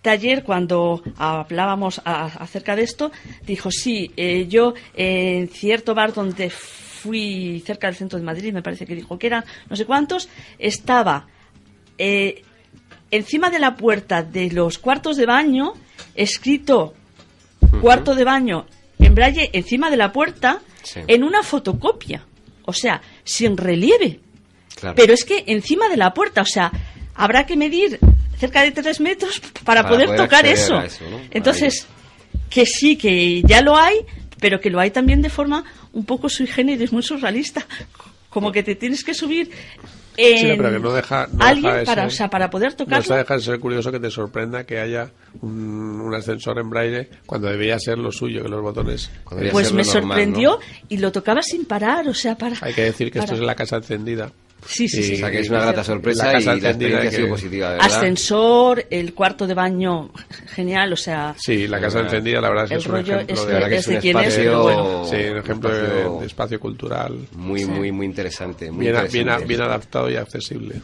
Speaker 2: taller cuando hablábamos acerca de esto, dijo, sí, yo en cierto bar donde fui cerca del centro de Madrid, me parece que dijo que eran no sé cuántos, estaba encima de la puerta de los cuartos de baño, escrito cuarto de baño en braille encima de la puerta, en una fotocopia, o sea, sin relieve. Claro. Pero es que encima de la puerta, o sea, habrá que medir cerca de 3 metros para poder tocar eso. ¿No? Entonces, que sí, que ya lo hay, pero que lo hay también de forma un poco sui generis, muy surrealista. Como que te tienes que subir en
Speaker 3: pero que no deja
Speaker 2: alguien
Speaker 3: de
Speaker 2: para,
Speaker 3: ser,
Speaker 2: o sea, para poder tocarlo.
Speaker 3: No deja de ser curioso que te sorprenda que haya un ascensor en braille cuando debería ser lo suyo, que los botones...
Speaker 2: Pues me sorprendió, ¿no? Y lo tocaba sin parar, o sea, para...
Speaker 3: Hay que decir que esto es en la casa encendida.
Speaker 2: Sí.
Speaker 1: O sea, que es una grata sorpresa y la experiencia ha sido positiva, ¿verdad?
Speaker 2: Ascensor, el cuarto de baño, genial, o sea...
Speaker 3: Sí, la casa encendida, la verdad es que es un ejemplo de...
Speaker 1: verdad que es un espacio...
Speaker 3: Sí, un ejemplo de espacio cultural.
Speaker 1: Muy interesante.
Speaker 3: Bien adaptado y accesible.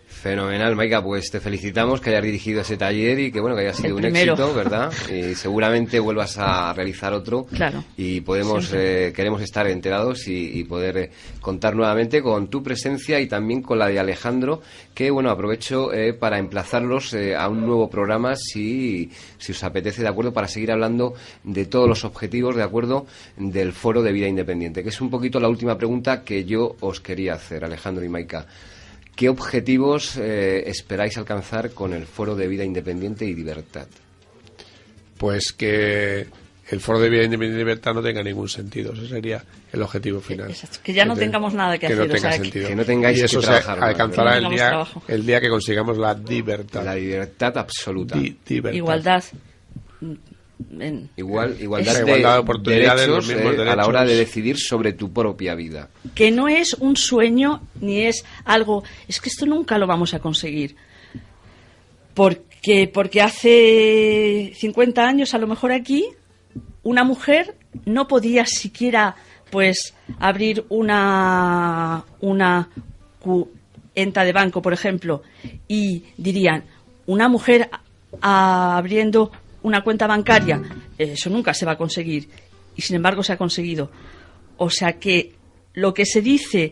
Speaker 1: Fenomenal, Maika, pues te felicitamos que hayas dirigido ese taller y que bueno, que haya sido un éxito, ¿verdad? Y seguramente vuelvas a realizar otro.
Speaker 2: Claro.
Speaker 1: Y queremos estar enterados y poder contar nuevamente con tu presencia y también con la de Alejandro, que bueno, aprovecho para emplazarlos a un nuevo programa si os apetece, ¿de acuerdo? Para seguir hablando de todos los objetivos, ¿de acuerdo? Del Foro de Vida Independiente, que es un poquito la última pregunta que yo os quería hacer, Alejandro y Maika. ¿Qué objetivos esperáis alcanzar con el Foro de Vida Independiente y Libertad?
Speaker 3: Pues que el Foro de Vida Independiente y Libertad no tenga ningún sentido. Ese sería el objetivo final.
Speaker 2: Exacto. Que ya no tengamos nada que hacer.
Speaker 3: No tenga sentido.
Speaker 1: Que no tengáis
Speaker 3: y eso
Speaker 1: que trabajar.
Speaker 3: Se alcanzará
Speaker 2: más,
Speaker 3: el día que consigamos la libertad.
Speaker 1: La libertad absoluta.
Speaker 2: Igualdad.
Speaker 1: Igualdad
Speaker 3: de oportunidades,
Speaker 1: derechos, a la hora de decidir sobre tu propia vida.
Speaker 2: Que no es un sueño ni es algo, es que esto nunca lo vamos a conseguir. Porque hace 50 años, a lo mejor aquí, una mujer no podía siquiera pues abrir una cuenta de banco, por ejemplo, y dirían, una mujer abriendo una cuenta bancaria, eso nunca se va a conseguir, y sin embargo se ha conseguido. O sea que lo que se dice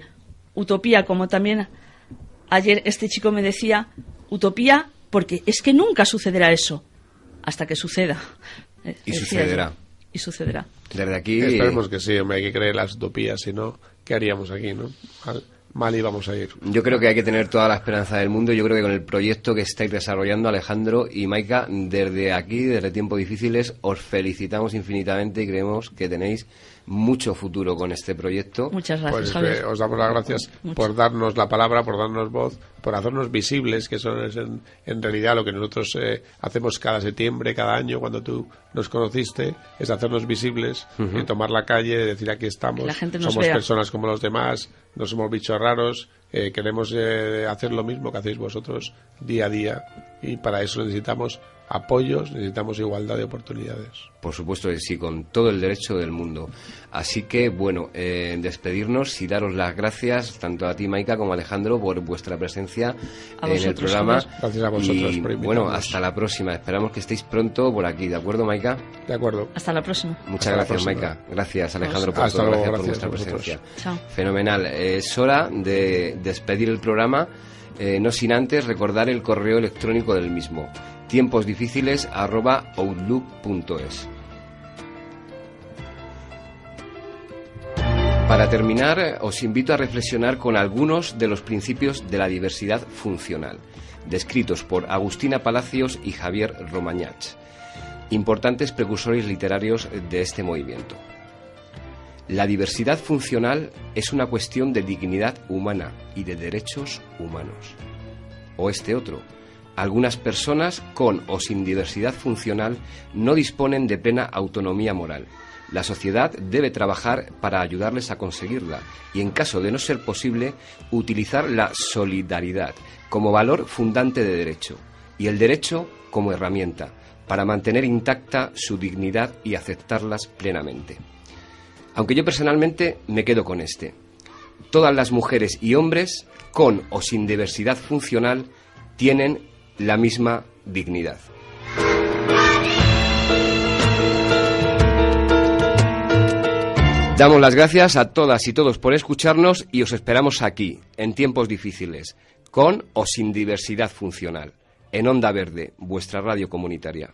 Speaker 2: utopía, como también ayer este chico me decía, utopía, porque es que nunca sucederá eso hasta que suceda.
Speaker 1: Y sucederá.
Speaker 2: Y sucederá.
Speaker 1: Desde aquí
Speaker 3: esperemos que sí, hombre, hay que creer en las utopías, si no, ¿qué haríamos aquí, no? Mal íbamos a ir.
Speaker 1: Yo creo que hay que tener toda la esperanza del mundo. Yo creo que con el proyecto que estáis desarrollando, Alejandro y Maika, desde aquí, desde Tiempos Difíciles, os felicitamos infinitamente y creemos que tenéis mucho futuro con este proyecto.
Speaker 2: Muchas gracias,
Speaker 3: pues,
Speaker 2: Javier.
Speaker 3: Os damos las gracias por darnos la palabra, por darnos voz, por hacernos visibles, que eso es en realidad lo que nosotros hacemos cada septiembre, cada año, cuando tú nos conociste, es hacernos visibles, tomar la calle, decir aquí estamos,
Speaker 2: la gente nos
Speaker 3: somos
Speaker 2: vea.
Speaker 3: Personas como los demás, no somos bichos raros, queremos hacer lo mismo que hacéis vosotros día a día, y para eso necesitamos apoyos, necesitamos igualdad de oportunidades.
Speaker 1: Por supuesto que sí, con todo el derecho del mundo. Así que, bueno, despedirnos y daros las gracias tanto a ti, Maika, como a Alejandro, por vuestra presencia en el programa.
Speaker 3: Gracias a vosotros
Speaker 1: y,
Speaker 3: por invitarnos.
Speaker 1: bueno, hasta la próxima. Esperamos que estéis pronto por aquí, ¿de acuerdo, Maika?
Speaker 3: De acuerdo.
Speaker 2: Hasta la próxima.
Speaker 1: Muchas gracias, Maika. Gracias, Alejandro, por
Speaker 3: hasta
Speaker 1: todo.
Speaker 3: luego,
Speaker 1: Gracias por
Speaker 3: gracias
Speaker 1: vuestra
Speaker 3: a vosotros.
Speaker 1: presencia.
Speaker 2: Chao.
Speaker 1: Fenomenal. Es hora de despedir el programa, no sin antes recordar el correo electrónico del mismo: tiemposdifíciles@outlook.es. Para terminar, os invito a reflexionar con algunos de los principios de la diversidad funcional, descritos por Agustina Palacios y Javier Romagnach, importantes precursores literarios de este movimiento. La diversidad funcional es una cuestión de dignidad humana y de derechos humanos. O este otro: algunas personas con o sin diversidad funcional no disponen de plena autonomía moral. La sociedad debe trabajar para ayudarles a conseguirla y, en caso de no ser posible, utilizar la solidaridad como valor fundante de derecho y el derecho como herramienta para mantener intacta su dignidad y aceptarlas plenamente. Aunque yo personalmente me quedo con este: todas las mujeres y hombres, con o sin diversidad funcional, tienen la misma dignidad. Damos las gracias a todas y todos por escucharnos y os esperamos aquí, en Tiempos Difíciles, con o sin diversidad funcional, en Onda Verde, vuestra radio comunitaria.